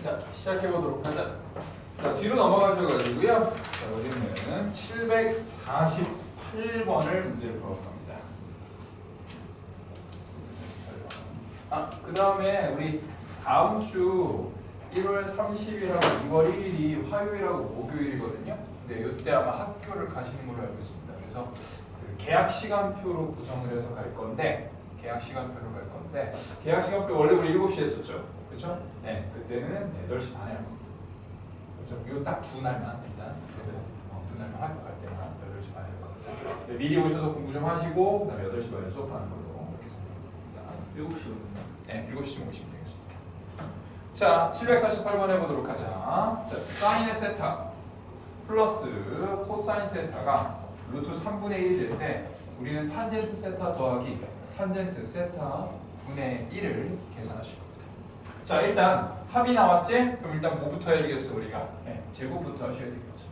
자, 시작해보도록 하자. 자, 뒤로 넘어가셔가지고요. 자, 여기는 748번을 문제를 풀어봅니다. 그 다음에 우리 다음 주 1월 30일하고 2월 1일이 화요일하고 목요일이거든요. 근데 이때 아마 학교를 가시는 걸로 알고 있습니다. 그래서 그 계약 시간표로 구성을 해서 갈 건데, 계약 시간표 원래 우리 7시에 했었죠. 그렇죠? 네, 그때는 8시 반에 할 겁니다. 그렇죠? 이거 딱 두 날만 일단 두 날만 학교 갈 때만 8시 반에 할 겁니다. 네, 미리 오셔서 공부 좀 하시고 그다음에 8시 반에 수업하는 걸로 이렇게 생각합니다. 7시 오면 네, 7시쯤 오시면 되겠습니다. 자, 748번 해보도록 하자. 자, 사인의 세타 플러스 코사인 세타가 루트 3분의 1이 될 때 우리는 탄젠트 세타 더하기 탄젠트 세타 분의 1을 계산하실 겁니다. 자, 일단 합이 나왔지? 그럼 일단 뭐부터 해야 되겠어 우리가? 네, 제곱부터 하셔야 되겠죠.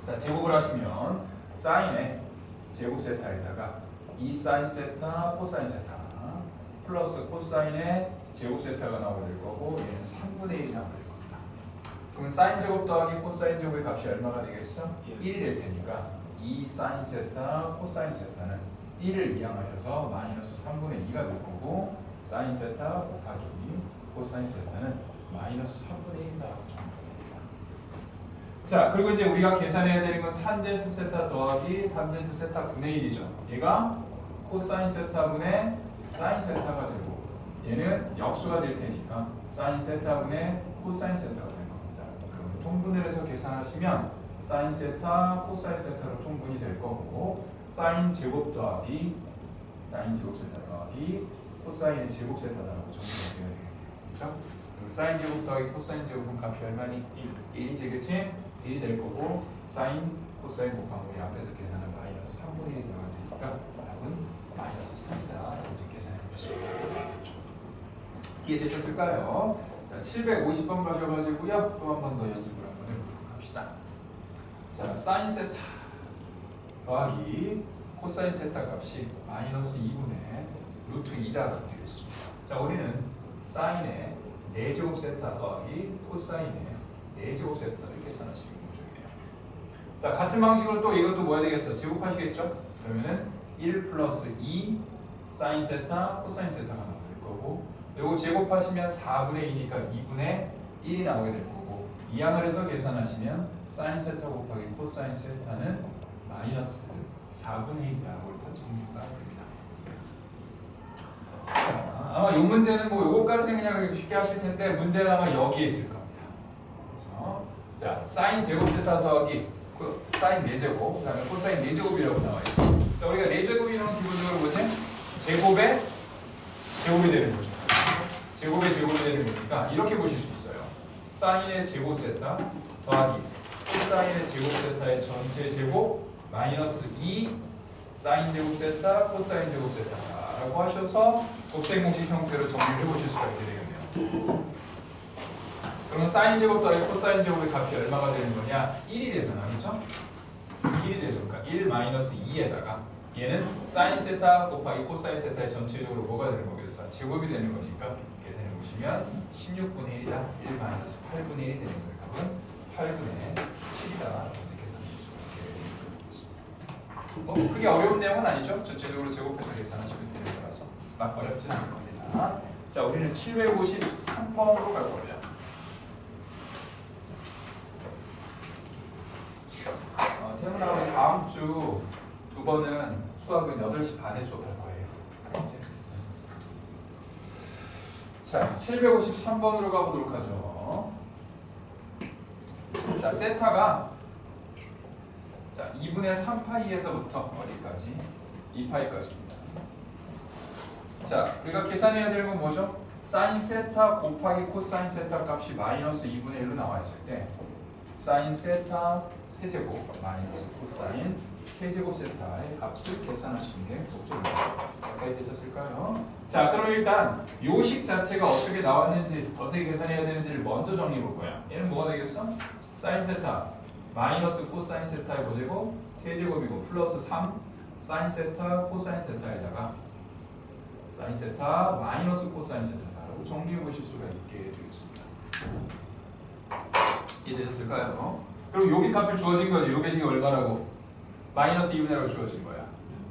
자, 제곱을 하시면 사인의 제곱 세타에다가 2 사인 세타 코사인 세타 플러스 코사인의 제곱 세타가 나오게 될 거고 얘는 3분의 1이 나오게 될 겁니다. 그럼 사인 제곱 더하기 코사인 제곱의 값이 얼마가 되겠어? 1이 될 테니까 2 사인 세타 코사인 세타는 1을 이항하셔서 마이너스 3분의 2가 될 거고 사인 세타 곱하기 코사인 세타는 마이너스 3분의 1이라고 정리됩니다. 자, 그리고 이제 우리가 계산해야 되는 건 탄젠트 세타 더하기 탄젠트 세타 분의 1이죠. 얘가 코사인 세타분의 사인 세타가 되고 얘는 역수가 될 테니까 사인 세타분의 코사인 세타가 될 겁니다. 그럼 통분을 해서 계산하시면 사인 세타 코사인 세타로 통분이 될 거고 사인 제곱 더하기 사인 제곱 세타 더하기 코사인의 제곱 세타라고 정리가 되어야 되겠네요. 그렇죠? 사인 제곱 더하기 코사인 제곱은 값이 얼마니? 1이지, 그치? 1이 될 거고 사인 코사인 곱하면 우리 앞에서 계산한 마이너스 3분의 1이 들어갈 테니까 답은 마이너스 3이다. 이렇게 계산해 보시면 되겠죠. 이해되셨을까요? 자, 750번 가셔가지고요. 또 한 번 더 연습을 한번 해보도록 합시다. 자, 사인 세타 더하기 코사인 세타 값이 마이너스 2분의 루트 2다라고 되어 있습니다. 자, 우리는 사인의 4제곱 세타 더하기 코사인의 4제곱 세타를 계산하시는 문제예요. 자, 같은 방식으로 또 이것도 뭐 해야 되겠어? 제곱하시겠죠? 그러면은 1 플러스 2 사인 세타 코사인 세타가 나올 거고 요거 제곱하시면 4분의 2니까 2분의 1이 나오게 될 거고 이항을 해서 계산하시면 사인 세타 곱하기 코사인 세타는 마이너스 4분의 1이라고 일단 정리가 됩니다. 자, 아마 이 문제는 뭐 요거까지는 그냥 쉽게 하실 텐데 문제는 아마 여기에 있을 겁니다. 그렇죠? 자, 사인 제곱 세타 더하기 사인 4제곱 그다음에 코사인 4제곱이라고 나와 있죠. 자, 우리가 4제곱이라는 기본적으로 뭐지? 제곱의 제곱이 되는 거죠. 제곱의 제곱이 되는 거니까 이렇게 보실 수 있어요. 사인의 제곱 세타 더하기 코사인의 제곱 세타의 전체 제곱 마이너스 2 사인 제곱 세타 코사인 제곱 세타라고 하셔서 곱셈 공식 형태로 정리를 해보실 수가 있게 되겠네요. 그러면 사인 제곱 더하기 코사인 제곱의 값이 얼마가 되는 거냐? 1이 되잖아, 그렇죠? 1이 되죠. 그러니까 1 마이너스 2에다가 얘는 사인 세타 곱하기 코사인 세타의 전체적으로 뭐가 되는 거겠어? 제곱이 되는 거니까 계산해 보시면 16분의 1이다. 1 마이너스 8분의 1이 되는 거예요. 그건 8분의 7이다. 그게 어려운 내용은 아니죠. 전체적으로 제곱해서 계산하시면 되는 거라서 막 어렵지는 않을 겁니다. 자, 우리는 753번으로 갈 거예요. 태문아, 우리 다음 주 두 번은 수학은 8시 반에 수업할 거예요. 자, 753번으로 가보도록 하죠. 자, 세타가 자, 2분의 3파이에서부터 어디까지? 2파이까지입니다. 자, 우리가 계산해야 될 건 뭐죠? 사인 세타 곱하기 코사인 세타 값이 마이너스 2분의 1로 나와 있을 때 사인 세타 세제곱 마이너스 코사인 세제곱 세타의 값을 계산하시는 게 목적입니다. 가까이 되셨을까요? 자, 그럼 일단 요식 자체가 어떻게 나왔는지 어떻게 계산해야 되는지를 먼저 정리해 볼 거야. 얘는 뭐가 되겠어? 사인 세타 마이너스 코사인 세타의 고제곱 세제곱이고 플러스 3 사인 세타 코사인 세타에다가 사인 세타 마이너스 코사인 세타라고 정리해 보실 수가 있게 되겠습니다. 이해되셨을까요? 그리고 여기 값을 주어진 거지. 요게 지금 얼마라고? 마이너스 2분의 1로 주어진 거야.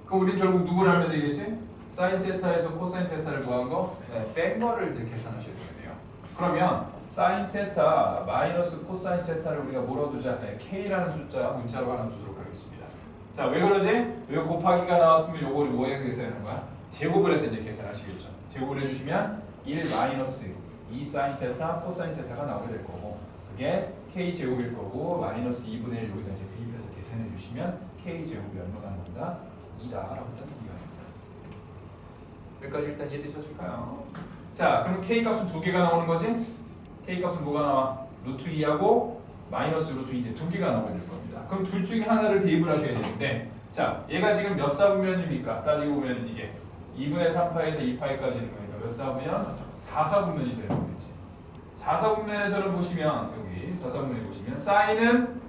그럼 우리 결국 누구를 하면 되겠지? 사인 세타에서 코사인 세타를 구한 거? 네, 뺀 거를 이제 계산하셔야 되겠네요. 그러면 사인 세타 마이너스 코사인 세타를 우리가 뭐로 두자? 네, K라는 숫자 문자로 하나 두도록 하겠습니다. 자, 왜 그러지? 요 곱하기가 나왔으면 요거를 뭐에 계산하는 거야? 제곱을 해서 이제 계산하시겠죠. 제곱을 해주시면 1 마이너스 2 사인 세타 코사인 세타가 나오게 될 거고, 그게 K 제곱일 거고 마이너스 2분의 1 여기다 이제 대입해서 계산해 주시면 K 제곱이 얼마가 나온다? 2다라고 일단 공개합니다. 여기까지 일단 이해되셨을까요? 자, 그럼 K 값은 두 개가 나오는 거지? K 값은 뭐가 나와? 루트 2하고 마이너스 루트 2 이제 두 개가 나오게 될 겁니다. 그럼 둘 중에 하나를 대입을 하셔야 되는데, 자, 얘가 지금 몇 사분면입니까? 따지고 보면 이게 2분의 3파에서 2파까지는 거니까 몇 사분면? 4사분면이 되는 거겠지. 4사분면에서는 보시면 여기 4사분면에 보시면 사인은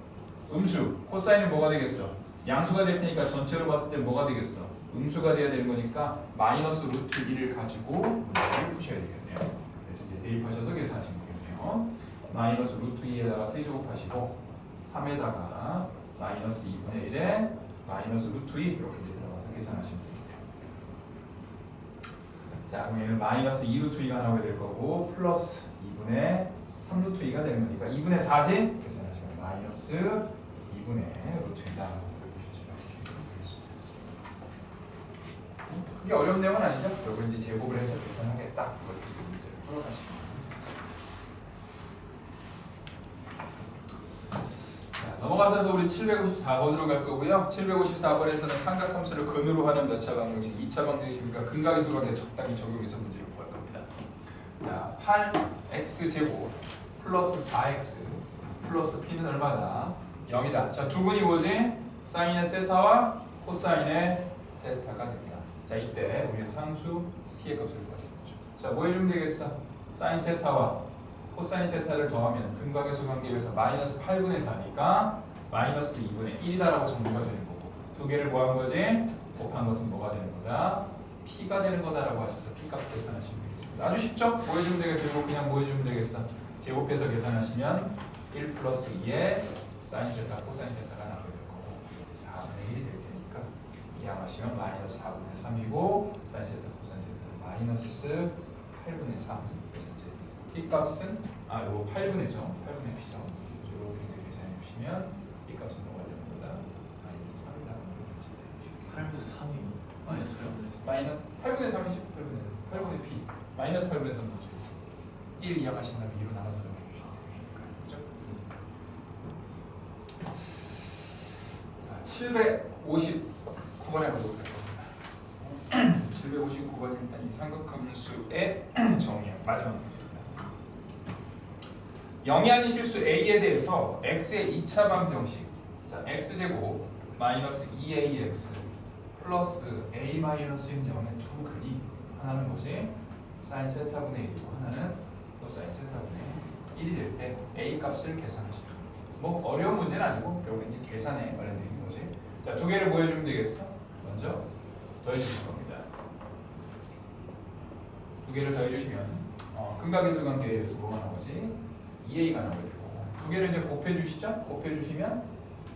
음수, 코사인은 뭐가 되겠어? 양수가 될 테니까 전체로 봤을 때 뭐가 되겠어? 음수가 돼야 되는 거니까 마이너스 루트 1을 가지고 문제를 푸셔야 되겠네요. 그래서 이제 대입하셔서 계산하시면 되겠네요. 마이너스 루트 2에다가 세제곱하시고 3에다가 마이너스 2분의 1에 마이너스 루트 2 이렇게 이제 들어가서 계산하시면 됩니다. 자, 그럼 얘는 마이너스 2 루트 2가 나오게 될 거고 플러스 2분의 3 루트 2가 되는 거니까 2분의 4지? 계산하시면 마이너스 2분의 루트 2다. 그게 어려운 내용은 아니죠? 여기 이제 제곱을 해서 계산하겠다. 이걸 문제를 풀어가시면 됩니다. 자, 넘어가서 우리 754번으로 갈 거고요. 754번에서는 삼각함수를 근으로 하는 몇 차 방정식, 2차 방정식이니까 근각의 관계 적당히 적용해서 문제를 구할 겁니다. 자, 8x제곱 플러스 4x 플러스 p는 얼마다? 0이다. 자, 두 분이 뭐지? 사인의 세타와 코사인의 세타가 됩니다. 자, 이때 우리는 상수 t의 값을 구하는 거죠. 자, 뭐 해주면 되겠어? 사인 세타와 코사인 세타를 더하면 근각의 관계에서 마이너스 8분의 4니까 마이너스 2분의 1이다라고 정리가 되는 거고, 두 개를 뭐한 거지? 곱한 것은 뭐가 되는 거다? p가 되는 거다라고 하셔서 p 값 계산하시면 되겠습니다. 아주 쉽죠? 뭐 해주면 되겠어? 이거 그냥 뭐 해주면 되겠어? 제곱해서 계산하시면 1 플러스 2에 사인 세타 코사인 세타가 나오게 될 거고 4분의 1이 될 테니까 이항하시면 마이너스 4분의 3이고 사인 세타 코사인 세타는 마이너스 8분의 3. 그래서 이제 p 값은 요거 8분의죠. 8분의 p죠. 이렇게 계산해 주시면 p 값은 뭐가 되는 거다? 마이너스 3이다. 8분의 3이 마이너스요? 마이너스 8분의 3이죠. 8분의 p 마이너스 8분의 3이죠. 1 이항하신 다음에 2로 나눠서 적어주시면 되니까. 그렇죠? 759번에 보도록 하겠습니다. 759번은 일단 이 삼각함수의 정의야. 마지막 문제입니다. 0이 아닌 실수 a에 대해서 x의 2차 방정식, 자, x제곱 마이너스 2ax 플러스 a 마이너스 0의 두 근이 하나는 뭐지? 사인 세타분의 1이고 하나는 코사인 세타분의 1이 될 때 a 값을 계산하시면 뭐 어려운 문제는 아니고 결국 이제 계산에 관련된 거지. 자, 두 개를 뭐 해주면 되겠어? 먼저 더해주실 겁니다. 두 개를 더해주시면 근각의 관계에 의해서 뭐가 나오지? 2a가 나오게 되고, 두 개를 이제 곱해주시죠? 곱해주시면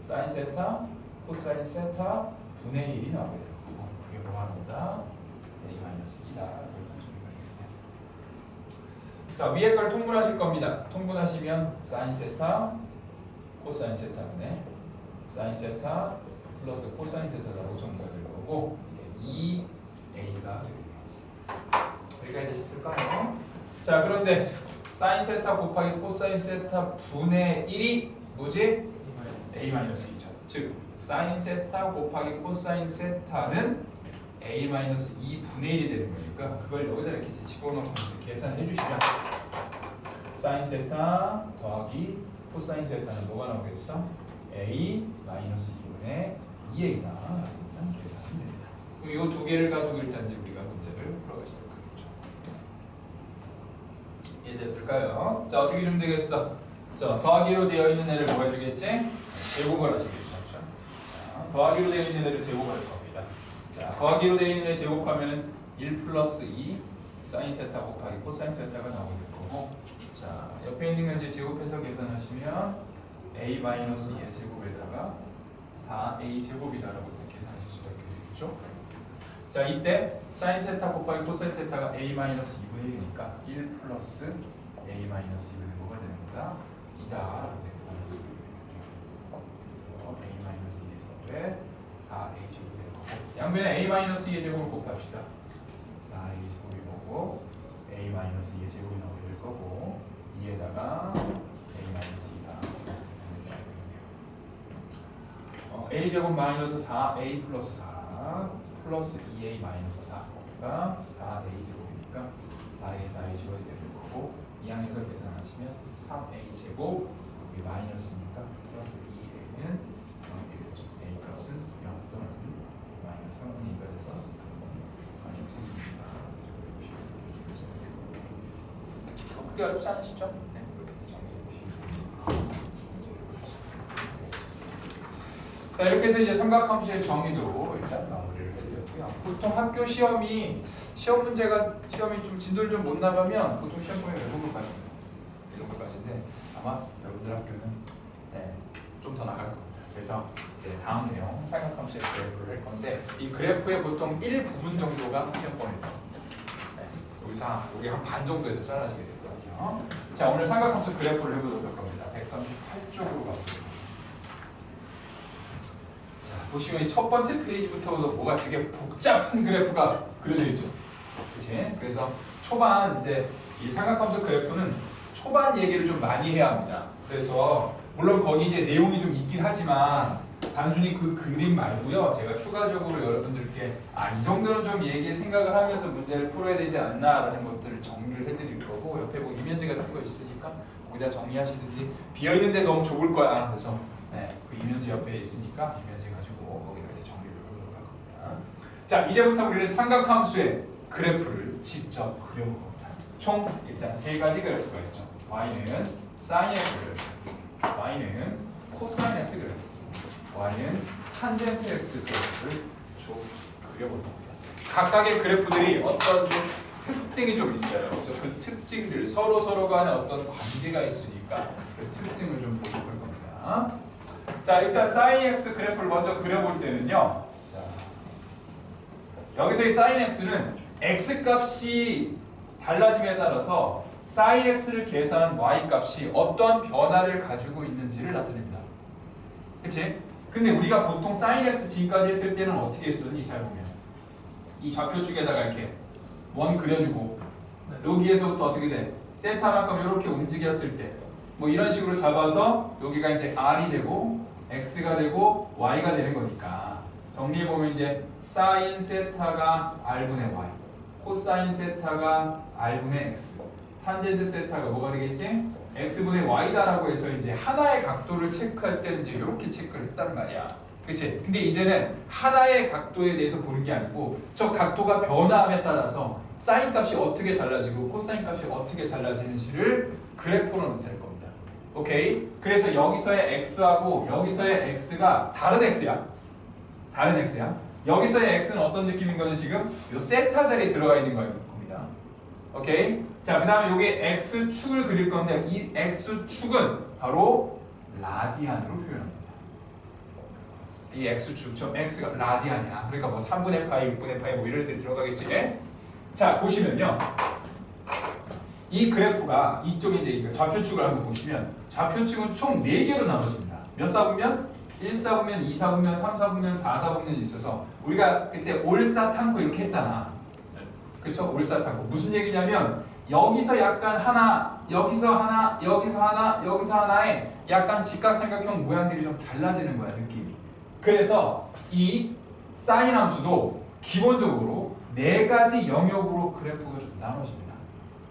사인 세타 코사인 세타 분의 1이 나오게 되고, 그게 뭐가 나온다? a 마이너스 2다. 자, 위에 걸 통분하실 겁니다. 통분하시면 사인 세타 코사인 세타분의 사인 세타 플러스 코사인 세타라고 정리가 될 거고, 이게 2a가 되겠네요. 여기까지 되셨을까요? 자, 그런데 사인 세타 곱하기 코사인 세타 분의 1이 뭐지? a-2죠. 즉 사인 세타 곱하기 코사인 세타는 a-2 분의 1이 되는 거니까 그걸 여기다 이렇게 집어넣고 계산해 주시면 사인 세타 더하기 코사인 세타는 뭐가 나오겠어? a-2분의 2a가 라는 계산이 됩니다. 이 두 개를 가지고 일단 이제 우리가 문제를 풀어가시면 되겠죠. 이해됐을까요? 자, 어떻게 좀 되겠어? 자, 더하기로 되어 있는 애를 뭐 해주겠지? 제곱을 하시겠죠. 자, 더하기로 되어 있는 애를 제곱할 겁니다. 자, 더하기로 되어 있는 애 제곱하면은 1 플러스 2 사인 세타 곱하기 코사인 세타가 나오게 될 거고, 자, 옆에 있는 건 이제 제곱해서 계산하시면 a-2의 제곱에다가 4a 제곱이다라고 일단 계산하실 수가 있게 되겠죠. 자, 이때 사인 세타 곱하기 코사인 세타가 a-2분의 1이니까 1 플러스 a-2분의 1가 되는 거다. 이다. 그래서 a-2의 제곱에 4a 제곱이 되는 거고, 양변에 a-2의 제곱을 곱합시다. 4a 제곱이 뭐고 a-2의 제곱이 나오게 될 거고, 2에다가 a-2가 a 제곱 마이너스 4a 플러스 4 플러스 2a 마이너스 4가 4a 제곱이니까 4a 4a 제곱이 될 거고, 이 항에서 계산하시면 3a 제곱 여기 마이너스니까 플러스 2a는 0이 되겠죠. a 플러스는 0 또는 마이너스 3이니까 돼서 마이너스 2입니다. 그게 어렵지 않으시죠? 네, 그렇게 정리해 보시면 자, 이렇게 해서 이제 삼각함수의 정의도 일단 마무리를 해드렸고요. 보통 학교 시험이 시험이 좀 진도를 좀 못 나가면 보통 시험 보면 외국어까지입니다. 이 정도까지인데 아마 여러분들 학교는 좀 더 나갈 겁니다. 그래서 이제 다음 내용 삼각함수의 그래프를 할 건데, 이 그래프의 보통 일부분 정도가 시험권입니다. 여기 한 반 정도에서 잘라지게 되거든요. 자, 오늘 삼각함수 그래프를 해보도록 할 겁니다. 138쪽으로 가보겠습니다. 보시면 이 첫 번째 페이지부터도 뭐가 되게 복잡한 그래프가 그려져 있죠. 그렇지? 그래서 초반 이제 이 삼각함수 그래프는 초반 얘기를 좀 많이 해야 합니다. 그래서 물론 거기 이제 내용이 좀 있긴 하지만 단순히 그 그림 말고요. 제가 추가적으로 여러분들께 이 정도는 좀 얘기 생각을 하면서 문제를 풀어야 되지 않나라는 것들을 정리를 해드릴 거고, 옆에 뭐 이면제 같은 거 있으니까 거기다 정리하시든지, 비어 있는데 너무 좁을 거야. 그래서 그 이면제 옆에 있으니까 이면제 가지고 거기다 정리를 해보도록 할 겁니다. 자, 이제부터 우리는 삼각함수의 그래프를 직접 그려볼 겁니다. 총 일단 세 가지 그래프가 있죠. y는 sin x 그래프, y는 코사인 x 그래프, y는 탄젠트 x 그래프를 좀 그려볼 겁니다. 각각의 그래프들이 어떤 좀 특징이 좀 있어요. 그래서 그 특징들 서로 간에 어떤 관계가 있으니까 그 특징을 좀 보실 겁니다. 자, 일단 sin x 그래프를 먼저 그려볼 때는요. 자, 여기서 이 sin x는 x 값이 달라짐에 따라서 sin x를 계산한 y 값이 어떠한 변화를 가지고 있는지를 나타냅니다. 그치? 근데 우리가 보통 sin x 지금까지 했을 때는 어떻게 했었니? 잘 보면 이 좌표축에다가 이렇게 원 그려주고, 여기에서부터 어떻게 돼? 세타만큼 이렇게 움직였을 때 뭐 이런 식으로 잡아서 여기가 이제 r이 되고 x가 되고 y가 되는 거니까, 정리해보면 이제 sin 세타가 r분의 y, 코사인 세타가 r분의 x, 탄젠트 세타가 뭐가 되겠지? x분의 y다라고 해서 이제 하나의 각도를 체크할 때는 이제 이렇게 체크를 했단 말이야. 그치? 근데 이제는 하나의 각도에 대해서 보는 게 아니고 저 각도가 변화함에 따라서 사인 값이 어떻게 달라지고 코사인 값이 어떻게 달라지는지를 그래프로 나타낼 겁니다. 오케이? 그래서 여기서의 x하고 여기서의 x가 다른 x야. 다른 x야. 여기서의 x는 어떤 느낌인 거죠? 지금 요 세타 자리에 들어가 있는 겁니다. 오케이? 자, 그 다음에 여기 x축을 그릴 건데 이 x축은 바로 라디안으로 표현합니다. 이 x축, 저 x가 라디안이야. 그러니까 뭐 3분의 파이, 6분의 파이 뭐 이런 애들이 들어가겠지. 자, 보시면요. 이 그래프가 이쪽에 이제 좌표축을 한번 보시면 좌표축은 총 4개로 나눠집니다. 몇 사분면? 1사분면, 2사분면, 3사분면, 4사분면이 있어서 우리가 그때 올사탕고 이렇게 했잖아. 그렇죠? 올사탕고. 무슨 얘기냐면 여기서 약간 하나, 여기서 하나, 여기서 하나, 여기서 하나의 약간 직각삼각형 모양들이 좀 달라지는 거야, 느낌이. 그래서 이 사인 함수도 기본적으로 4가지 영역으로 그래프가 좀 나눠집니다.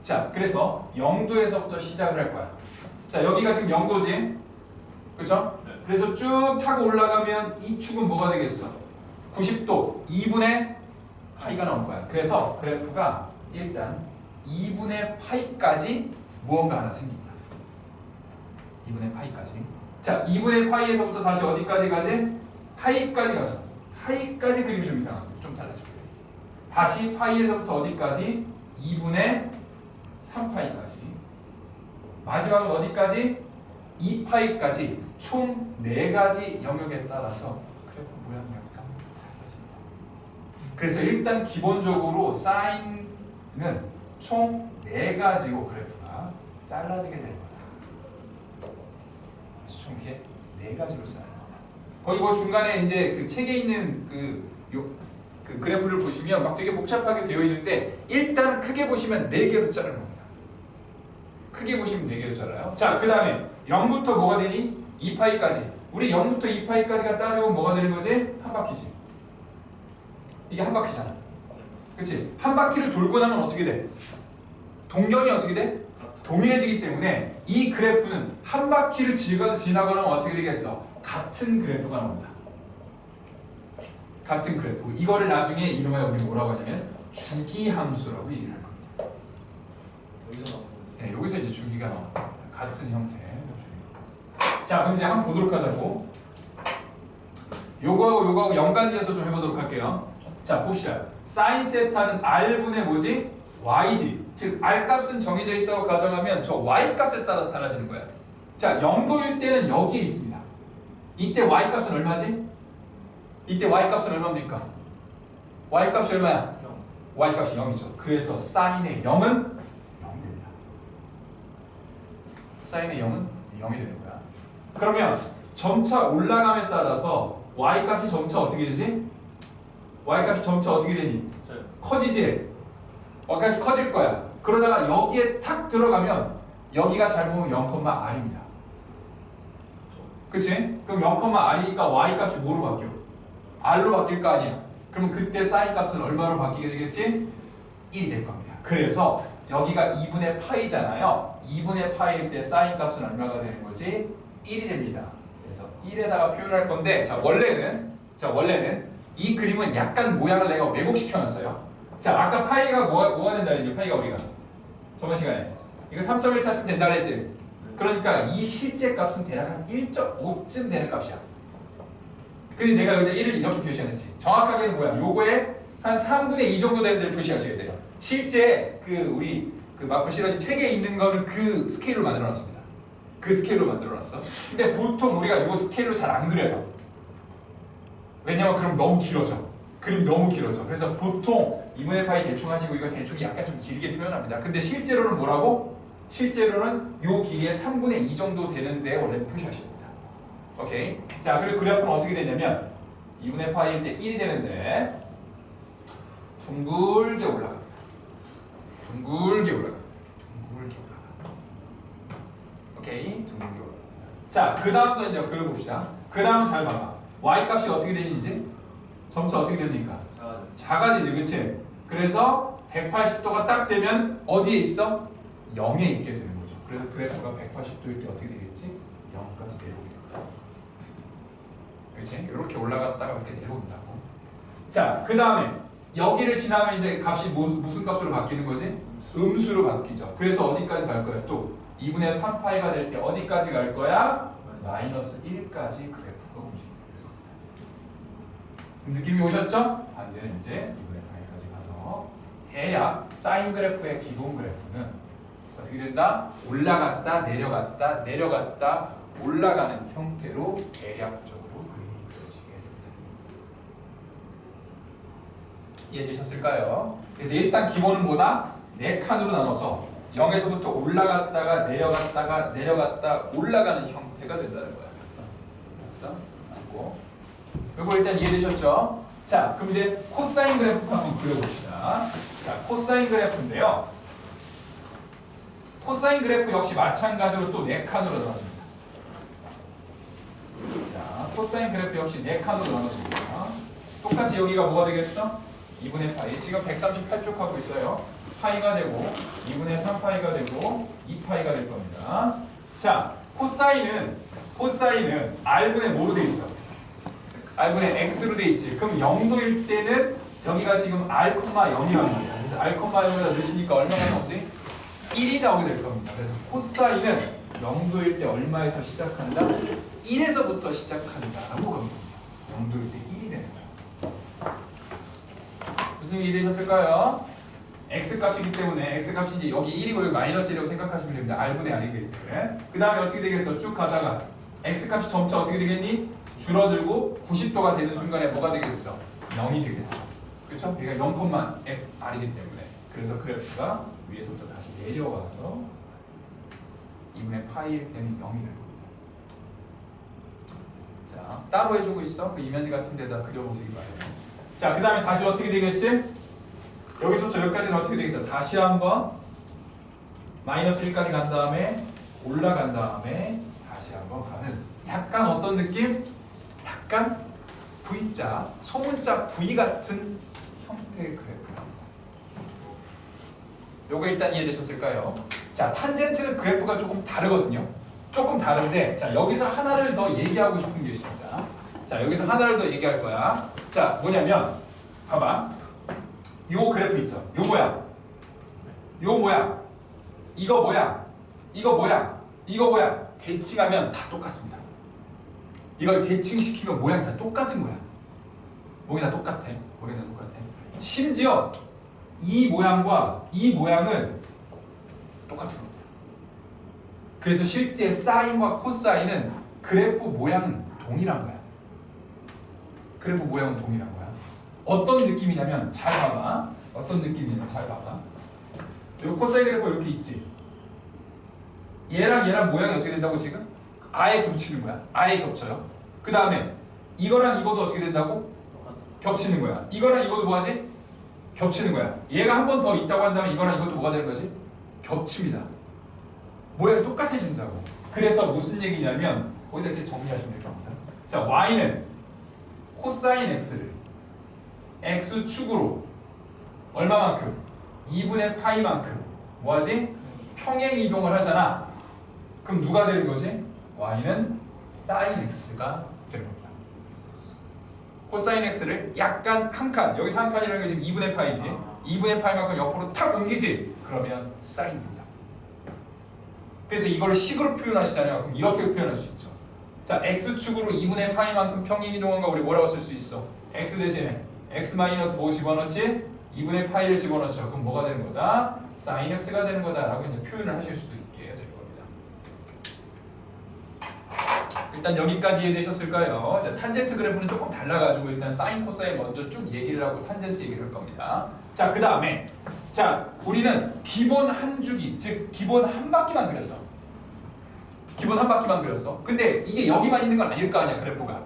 자, 그래서 0도에서부터 시작을 할 거야. 자, 여기가 지금 0도지? 그렇죠? 네. 그래서 쭉 타고 올라가면 이 축은 뭐가 되겠어? 90도, 2분의 파이가 나올 거야. 그래서 그래프가 일단 2분의 파이까지 무언가 하나 생깁니다. 2분의 파이까지. 자, 2분의 파이에서부터 다시 어디까지 가지? 파이까지 가죠. 파이까지 그림이 좀 이상합니다. 좀 달라져요. 다시 파이에서부터 어디까지? 2분의 3파이까지. 마지막은 어디까지? 2파이까지 총 4가지 영역에 따라서 그래프 모양이 약간 달라집니다. 그래서 일단 기본적으로 사인은 총 4가지로 그래프가 잘라지게 되는 거다. 총 이렇게 4가지로 잘립니다. 거기 뭐 중간에 이제 그 책에 있는 그 그래프를 보시면 막 되게 복잡하게 되어 있는데 일단 크게 보시면 4개로 자르는 겁니다. 크게 보시면 4개로 잘라요. 자, 그 다음에 0부터 뭐가 되니? 2파이까지. 우리 0부터 2파이까지가 따져보면 뭐가 되는 거지? 한 바퀴지. 이게 한 바퀴잖아. 그치? 한 바퀴를 돌고 나면 어떻게 돼? 동경이 어떻게 돼? 동일해지기 때문에 이 그래프는 한 바퀴를 지나고 나면 어떻게 되겠어? 같은 그래프가 나온다. 같은 그래프. 이거를 나중에 이름하여 우리 뭐라고 하냐면 주기함수라고 얘기를 할 겁니다. 여기서 나오는 네, 여기서 이제 주기가 나옵니다. 같은 형태의 주기. 자, 그럼 이제 한번 보도록 하자고. 요거하고 연관지어서 좀 해보도록 할게요. 자, 봅시다. 사인 세타는 r분의 뭐지? y지. 즉 r 값은 정해져 있다고 가정하면 저 y 값에 따라서 달라지는 거야. 자, 0도일 때는 여기에 있습니다. 이때 y 값은 얼마지? 이때 y 값은 얼마입니까? y 값이 얼마야? 0. y 값이 0이죠. 그래서 사인의 0은 0이 됩니다. 사인의 0은 0이 되는 거야. 그러면 점차 올라감에 따라서 y 값이 점차 어떻게 되지? y 값이 점차 어떻게 되니? 커지지? 여기까지 커질 거야. 그러다가 여기에 탁 들어가면 여기가 잘 보면 0,r입니다. 그치? 그럼 0,r이니까 y 값이 뭐로 바뀌어? r로 바뀔 거 아니야. 그러면 그때 사인 값은 얼마로 바뀌게 되겠지? 1이 될 겁니다. 그래서 여기가 2분의 파이잖아요. 2분의 파이일 때 사인 값은 얼마가 되는 거지? 1이 됩니다. 그래서 1에다가 표현할 건데 자 원래는 이 그림은 약간 모양을 내가 왜곡시켜 놨어요. 자, 아까 파이가 뭐가 된다 그랬지? 파이가 우리가 저번 시간에 이거 3.1 찾으면 된다 그랬지? 그러니까 이 실제 값은 대략 한 1.5쯤 되는 값이야. 근데 내가 여기다 1을 이렇게 표시했지. 정확하게는 뭐야? 요거에 한 3분의 2 정도 되는 데를 표시하셔야 돼요. 실제 우리 마크 시러시 책에 있는 거는 그 스케일로 만들어 놨습니다. 그 스케일로 만들어 놨어. 근데 보통 우리가 요 스케일로 잘 안 그려요. 왜냐면 그럼 너무 길어져. 그림이 너무 길어져. 그래서 보통 2분의 파이 대충 하시고 이거 대충 약간 좀 길게 표현합니다. 근데 실제로는 뭐라고? 실제로는 요 길이의 3분의 2 정도 되는데 원래 표시하셔야 됩니다. 오케이. 자, 그리고 그래프는 어떻게 되냐면 2분의 파이일 때 1이 되는데 둥글게 올라갑니다. 둥글게 올라갑니다. 오케이. 둥글게 올라갑니다. 자, 그 다음도 이제 그려봅시다. 그 다음 잘 봐봐. y 값이 어떻게 되는지 점차 어떻게 됩니까? 작아지지, 그치? 그래서 180도가 딱 되면 어디에 있어? 0에 있게 되는 거죠. 그래서 그래프가 180도일 때 어떻게 되겠지? 0까지 내려오겠다. 그치? 이렇게 올라갔다가 이렇게 내려온다고. 자, 그 다음에 여기를 지나면 이제 값이 무슨 값으로 바뀌는 거지? 음수로 바뀌죠. 그래서 어디까지 갈 거야? 또 2분의 3파이가 될 때 어디까지 갈 거야? 마이너스 1까지 그래프가 움직여요. 느낌이 오셨죠? 반대는 이제 2분의 파이까지 가서 대략 사인 그래프의 기본 그래프는 어떻게 된다? 올라갔다 내려갔다 내려갔다 올라가는 형태로 대략적으로 그림이 그려지게 됩니다. 이해되셨을까요? 그래서 일단 기본은 뭐다? 4칸으로 나눠서 0에서부터 올라갔다가 내려갔다가 내려갔다 올라가는 형태가 된다는 거야. 그래서 이거 일단 이해되셨죠? 자, 그럼 이제 코사인 그래프 한번 그려봅시다. 자, 코사인 그래프인데요. 코사인 그래프 역시 마찬가지로 또 4칸으로 나눠집니다. 자, 코사인 그래프 역시 4칸으로 나눠집니다. 똑같이 여기가 뭐가 되겠어? 2분의 파이. 지금 138쪽 하고 있어요. 파이가 되고 2분의 3파이가 되고 2파이가 될 겁니다. 자, 코사인은 r분의 뭐로 돼 있어? r분의 x로 돼 있지. 그럼 0도일 때는 여기가 지금 r,0이란 말이야. 그래서 r,0에다 넣으시니까 얼마가 나오지? 1이 나오게 될 겁니다. 그래서 코사인은 0도일 때 얼마에서 시작한다? 1에서부터 시작한다라고 겁니다. 0도일 때 1이 되는 거예요. 무슨 일이 되셨을까요? x 값이기 때문에 x 값이 이제 여기 1이고 여기 마이너스 1이라고 생각하시면 됩니다. r분의 r이기 때문에. 그 다음에 어떻게 되겠어? 쭉 가다가 x 값이 점차 어떻게 되겠니? 줄어들고 90도가 되는 순간에 뭐가 되겠어? 0이 되겠죠. 그렇죠? 얘가 0,r이기 때문에. 그래서 그래프가 위에서부터 다시 내려와서 2분의 파이 때문에 0이 될 겁니다. 자, 따로 해주고 있어. 그 이면지 같은 데다 그려보시기 바래요. 자, 그 다음에 다시 어떻게 되겠지? 여기서부터 여기까지는 어떻게 되겠어? 다시 한번 마이너스 1까지 간 다음에 올라간 다음에 다시 한번 가는 약간 어떤 느낌? 약간 V자, 소문자 V 같은 형태의 그래프입니다. 요거 일단 이해되셨을까요? 자, 탄젠트는 그래프가 조금 다르거든요. 조금 다른데, 자, 여기서 하나를 더 얘기하고 싶은 게 있습니다. 자, 여기서 하나를 더 얘기할 거야. 자, 뭐냐면, 봐봐. 요 그래프 있죠? 요 모양. 요 모양. 이거 모양. 이거 모양. 이거 모양. 대칭하면 다 똑같습니다. 이걸 대칭시키면 모양이 다 똑같은 거야. 모양이 다 똑같아. 모양이 다 똑같아. 심지어 이 모양과 이 모양은 똑같은 겁니다. 그래서 실제 사인과 코사인은 그래프 모양은 동일한 거야. 그래프 모양은 동일한 거야. 어떤 느낌이냐면 잘 봐봐. 어떤 느낌이냐면 잘 봐봐. 여기 코사인 그래프가 이렇게 있지. 얘랑 모양이 어떻게 된다고 지금? 아예 겹치는 거야. 아예 겹쳐요. 그 다음에 이거랑 이것도 어떻게 된다고? 겹치는 거야. 이거랑 이것도 뭐하지? 겹치는 거야. 얘가 한 번 더 있다고 한다면 이거랑 이것도 뭐가 되는 거지? 겹칩니다. 모양이 똑같아진다고. 그래서 무슨 얘기냐면 거기다 이렇게 정리하시면 될 겁니다. 자, y는 코사인 x를 x축으로 얼마만큼? 2분의 파이만큼 뭐하지? 평행 이동을 하잖아. 그럼 누가 되는 거지? y는 사인 x가 되는 겁니다. 코사인 x를 약간 한 칸, 여기서 한 칸이라는 게 지금 2분의 파이지. 2분의 파이만큼 옆으로 탁 옮기지. 그러면 사인 됩니다. 그래서 이걸 식으로 표현하시잖아요. 그럼 이렇게 표현할 수 있죠. 자, x축으로 2분의 파이만큼 평행 이동한 거 우리 뭐라고 쓸 수 있어? x 대신에 x 마이너스 뭐 집어넣지? 2분의 파이를 집어넣죠. 그럼 뭐가 되는 거다? 사인 x가 되는 거다라고 이제 표현을 하실 수도 있게 될 겁니다. 일단 여기까지 이해되셨을까요? 자, 탄젠트 그래프는 조금 달라가지고 일단 사인 코사인 먼저 쭉 얘기를 하고 탄젠트 얘기를 할 겁니다. 자, 그 다음에 자, 우리는 기본 한 주기, 즉 기본 한 바퀴만 그렸어. 기본 한 바퀴만 그렸어. 근데 이게 여기만 있는 건 아닐 거 아니야, 그래프가.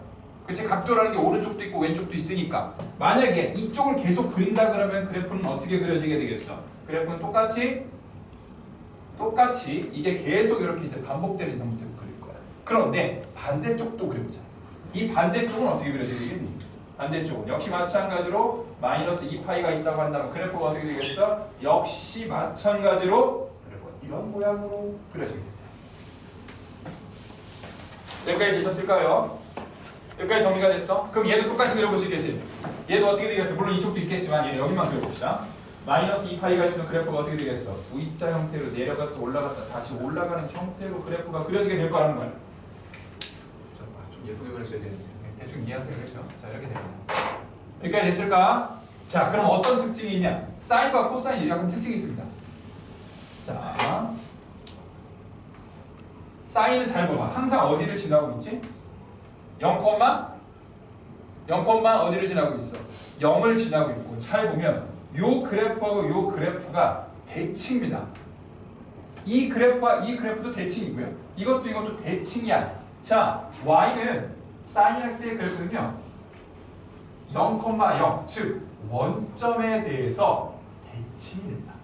그치? 각도라는 게 오른쪽도 있고 왼쪽도 있으니까. 만약에 이쪽을 계속 그린다 그러면 그래프는 어떻게 그려지게 되겠어? 그래프는 똑같이 이게 계속 이렇게 이제 반복되는 형태로 그릴 거야. 그런데 반대쪽도 그려보자. 이 반대쪽은 어떻게 그려지겠니? 반대쪽은 역시 마찬가지로 마이너스 2파이가 있다고 한다면 그래프가 어떻게 되겠어? 역시 마찬가지로 그래프가 이런 모양으로 그려지게 됩니다. 여기까지 되셨을까요? 여기까지 정리가 됐어? 그럼 얘도 똑같이 그려볼 수 있겠지? 얘도 어떻게 되겠어? 물론 이쪽도 있겠지만 얘는 여기만 그려봅시다. 마이너스 2파이가 있으면 그래프가 어떻게 되겠어? V자 형태로 내려갔다 올라갔다 다시 올라가는 형태로 그래프가 그려지게 될 거라는 거야. 좀 예쁘게 그렸어야 되는데 대충 이해하세요. 그렇죠? 자, 이렇게 됩니다. 여기까지 됐을까? 자, 그럼 어떤 특징이 있냐? 사인과 코사인이 약간 특징이 있습니다. 자, 사인은 잘 봐봐. 항상 어디를 지나고 있지? 0, 어디를 지나고 있어? 0을 지나고 있고 잘 보면 요 그래프하고 요 그래프가 대칭입니다. 이 그래프와 이 그래프도 대칭이고요. 이것도 대칭이야. 자, y는 sin x의 그래프는요 0,0 즉 원점에 대해서 대칭이 됩니다.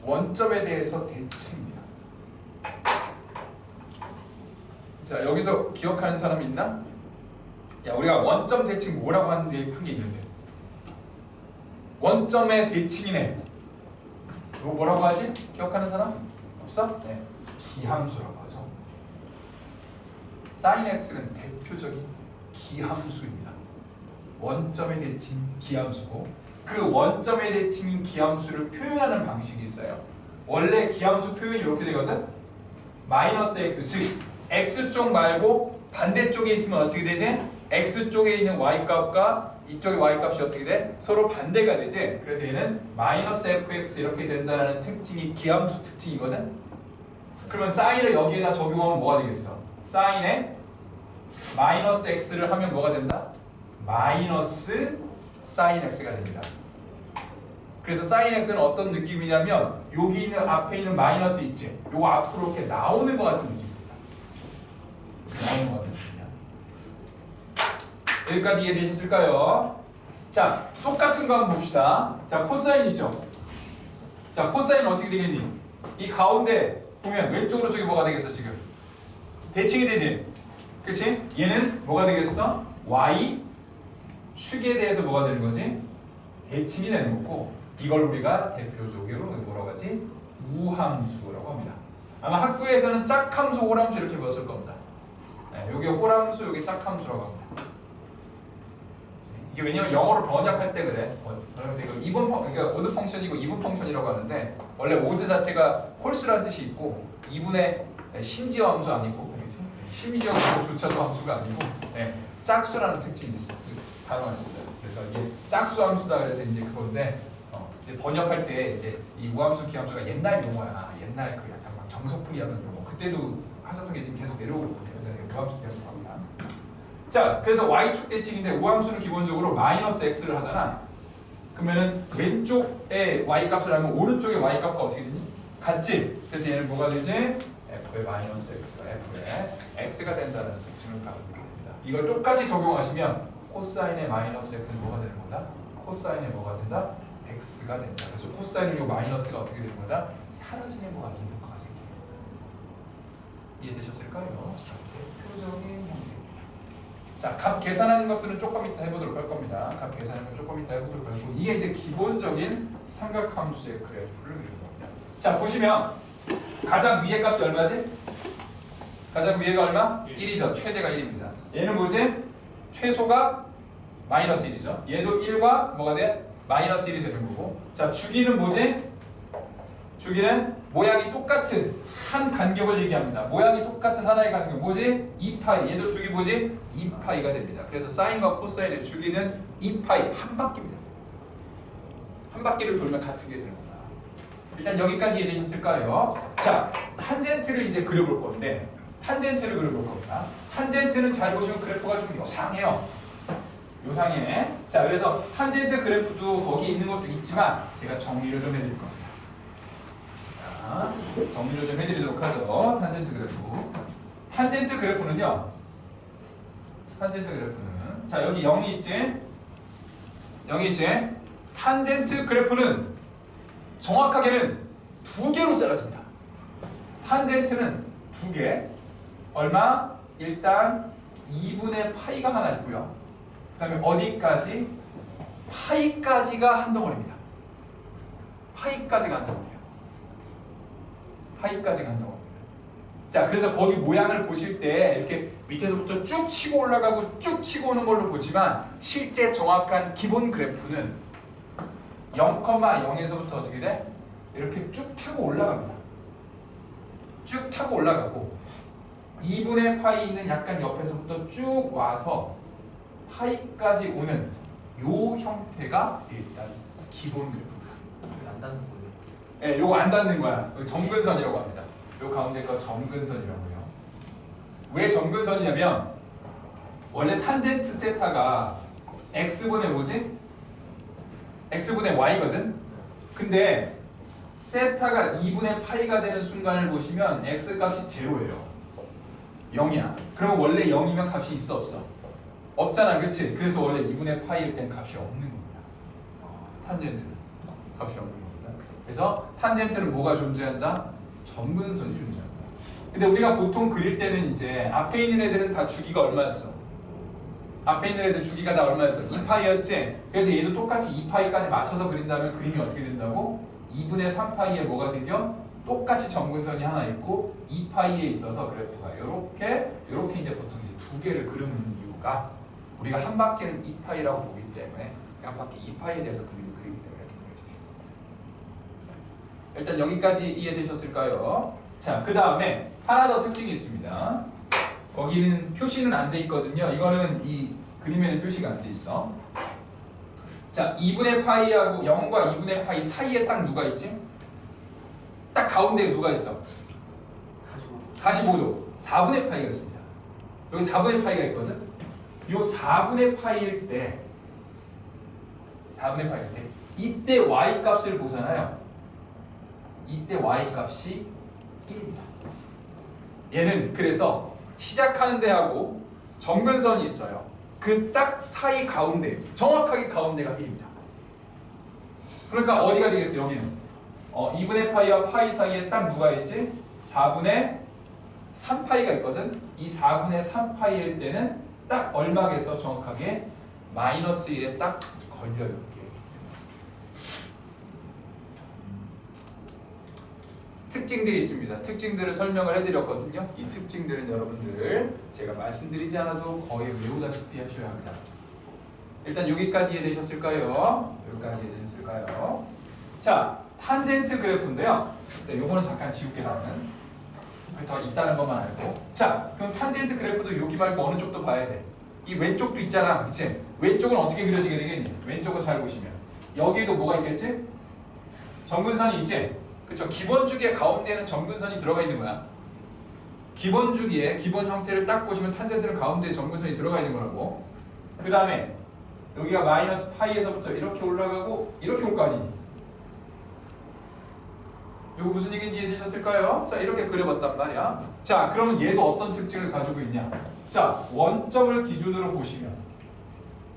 원점에 대해서 대칭입니다. 자, 여기서 기억하는 사람 있나? 야, 우리가 원점 대칭 뭐라고 하는 게 있는데 원점의 대칭이네. 이거 뭐라고 하지? 기억하는 사람? 없어? 네, 기함수라고 하죠. sin x는 대표적인 기함수입니다. 원점의 대칭 기함수고 그 원점의 대칭인 기함수를 표현하는 방식이 있어요. 원래 기함수 표현이 이렇게 되거든. 마이너스 x 즉 x쪽 말고 반대쪽에 있으면 어떻게 되지? x쪽에 있는 y값과 이쪽의 y값이 어떻게 돼? 서로 반대가 되지? 그래서 얘는 마이너스 fx 이렇게 된다는 특징이 기함수 특징이거든? 그러면 사인을 여기에다 적용하면 뭐가 되겠어? 사인에 마이너스 x를 하면 뭐가 된다? 마이너스 사인 x가 됩니다. 그래서 사인 x는 어떤 느낌이냐면 여기 있는 앞에 있는 마이너스 있지? 요거 앞으로 이렇게 나오는 것 같은 느낌입니다. 나오는 것 같은 느낌이야. 여기까지 이해되셨을까요? 자, 똑같은 거 한번 봅시다. 자, 코사인 있죠? 자, 코사인 어떻게 되겠니? 이 가운데 보면 왼쪽으로 저기 뭐가 되겠어 지금? 대칭이 되지? 그치? 얘는 뭐가 되겠어? y 축에 대해서 뭐가 되는 거지? 대칭이 되는 거고 이걸 우리가 대표적으로 뭐라고 하지? 우함수라고 합니다. 아마 학교에서는 짝함수, 호람수 이렇게 배웠을 겁니다. 네, 여기 호람수, 여기 짝함수라고 합니다. 이게 왜냐면 영어로 번역할 때 그래. 그러니까 오드 펑션이고 이분 펑션이라고 하는데 원래 오드 자체가 홀수라는 뜻이 있고 이분의 심지어 함수 아니고 심지어 함수조차도 함수가 아니고 짝수라는 특징이 있어요. 단어가 있습니다. 그래서 이게 짝수 함수다 그래서 이제 그건데 이제 번역할 때 이제 이 우함수 기함수가 옛날 용어야. 옛날 그 약간 막 정석풀이 하던 용어. 그때도 하셨던 게 지금 계속 내려오고 있거든요. 그래서 우함수 기함수 합니다. 자, 그래서 y축 대칭인데 우함수는 기본적으로 마이너스 x를 하잖아. 그러면은 왼쪽에 y 값을 하면 오른쪽에 y 값과 어떻게 되니? 같지? 그래서 얘는 뭐가 되지? f의 마이너스 x가 f의 x가 된다는 특징을 갖고 있게 됩니다. 이걸 똑같이 적용하시면 코사인의 마이너스 x는 뭐가 되는 거다? 코사인의 뭐가 된다? x가 된다. 그래서 코사인의 이 마이너스가 어떻게 되는 거다? 사라지는 것 같은 효과가 생깁니다. 이해되셨을까요? 대표적인 형태. 자, 값 계산하는 것들은 조금 이따 해보도록 할 겁니다. 값 계산하는 건 조금 이따 해보도록 하고 이게 이제 기본적인 삼각함수의 그래프를 그리는 겁니다. 자, 보시면 가장 위의 값이 얼마지? 가장 위에가 얼마? 1이죠. 최대가 1입니다. 얘는 뭐지? 최소가 마이너스 1이죠. 얘도 1과 뭐가 돼? 마이너스 1이 되는 거고. 자, 주기는 뭐지? 주기는 모양이 똑같은 한 간격을 얘기합니다. 모양이 똑같은 하나의 간격 뭐지? 2파이. 얘도 주기 뭐지? 2파이가 됩니다. 그래서 사인과 코사인의 주기는 2파이 한 바퀴입니다. 한 바퀴를 돌면 같은 게 되는 겁니다. 일단 여기까지 이해되셨을까요? 자, 탄젠트를 이제 그려볼 건데 탄젠트를 그려볼 겁니다. 탄젠트는 잘 보시면 그래프가 좀 요상해요. 요상해. 자, 그래서 탄젠트 그래프도 거기 있는 것도 있지만 제가 정리를 좀 해드릴 겁니다. 자, 정리를 좀 해드리도록 하죠. 탄젠트 그래프. 탄젠트 그래프는요. 탄젠트 그래프는 자, 여기 0이 있지? 0이 있지? 탄젠트 그래프는 정확하게는 두 개로 잘라집니다. 탄젠트는 두 개. 얼마? 일단 2분의 파이가 하나 있고요. 그 다음에 어디까지? 파이까지가 한 덩어리입니다. 파이까지가 한 덩어리예요. 파이까지가 한 덩어리입니다. 자, 그래서 거기 모양을 보실 때 이렇게 밑에서부터 쭉 치고 올라가고 쭉 치고 오는 걸로 보지만 실제 정확한 기본 그래프는 0,0에서부터 어떻게 돼? 이렇게 쭉 타고 올라갑니다. 쭉 타고 올라가고 2분의 파이 있는 약간 옆에서부터 쭉 와서 파이까지 오는 요 형태가 일단 기본 그래프입니다. 안 닿는 거예요. 네, 요거 안 닿는 거야. 점근선이라고 합니다. 요 가운데 거 점근선이라고 해요. 왜 점근선이냐면 원래 탄젠트 세타가 x분의 뭐지? x분의 y거든? 근데 세타가 2분의 파이가 되는 순간을 보시면 x 값이 제로예요. 0이야. 그럼 원래 0이면 값이 있어 없어? 없잖아, 그치? 그래서 원래 2분의 파이일 땐 값이 없는 겁니다. 탄젠트는 값이 없는 겁니다. 그래서 탄젠트는 뭐가 존재한다? 점근선이 존재한다. 근데 우리가 보통 그릴 때는 이제 앞에 있는 애들은 다 주기가 얼마였어? 앞에 있는 애들 주기가 다 얼마였어? 2파이였지? 그래서 얘도 똑같이 2파이까지 맞춰서 그린다면 그림이 어떻게 된다고? 2분의 3파이에 뭐가 생겨? 똑같이 점근선이 하나 있고 2파이에 있어서 그래프가 이렇게 이제 보통 이제 두 개를 그리는 이유가 우리가 한 바퀴는 2파이라고 보기 때문에 한 바퀴 2파이에 대해서 그리기 때문에 이렇게 그려주십니다. 일단 여기까지 이해되셨을까요? 자, 그 다음에 하나 더 특징이 있습니다. 거기는 표시는 안 돼 있거든요. 이거는 이 그림에는 표시가 안 돼 있어. 자, 2분의 파이하고 0과 2분의 파이 사이에 딱 누가 있지? 딱 가운데에 누가 있어? 45도. 4분의 파이가 있습니다. 여기 4분의 파이가 있거든. 요 4분의 파이일 때 이때 y 값을 보잖아요. 이때 y 값이 1입니다. 얘는 그래서 시작하는 데하고 정근선이 있어요. 그 딱 사이 가운데, 정확하게 가운데가 1입니다. 그러니까 어디가 되겠어요? 여기는 2분의 파이와 파이 사이에 딱 누가 있지? 4분의 3파이가 있거든. 이 4분의 3파이일 때는 딱 얼마겠어? 정확하게 마이너스 1에 딱 걸려요. 이게. 특징들이 있습니다. 특징들을 설명을 해드렸거든요. 이 특징들은 여러분들 제가 말씀드리지 않아도 거의 외우다시피 하셔야 합니다. 일단 여기까지 이해되셨을까요? 여기까지 이해되셨을까요? 자, 탄젠트 그래프인데요. 네, 요거는 잠깐 지울게 나는. 더 있다는 것만 알고. 자, 그럼 탄젠트 그래프도 여기 말고 어느 쪽도 봐야 돼. 이 왼쪽도 있잖아, 그치? 왼쪽은 어떻게 그려지게 되겠니? 왼쪽을 잘 보시면 여기에도 뭐가 있겠지? 정근선이 있지? 그쵸? 기본 주기의 가운데에는 정근선이 들어가 있는 거야. 기본 주기의 기본 형태를 딱 보시면 탄젠트는 가운데에 정근선이 들어가 있는 거라고. 그 다음에 여기가 마이너스 파이에서부터 이렇게 올라가고 이렇게 올 거 아니니? 이거 무슨 얘기인지 이해되셨을까요? 자, 이렇게 그려봤단 말이야. 자, 그러면 얘도 어떤 특징을 가지고 있냐? 자, 원점을 기준으로 보시면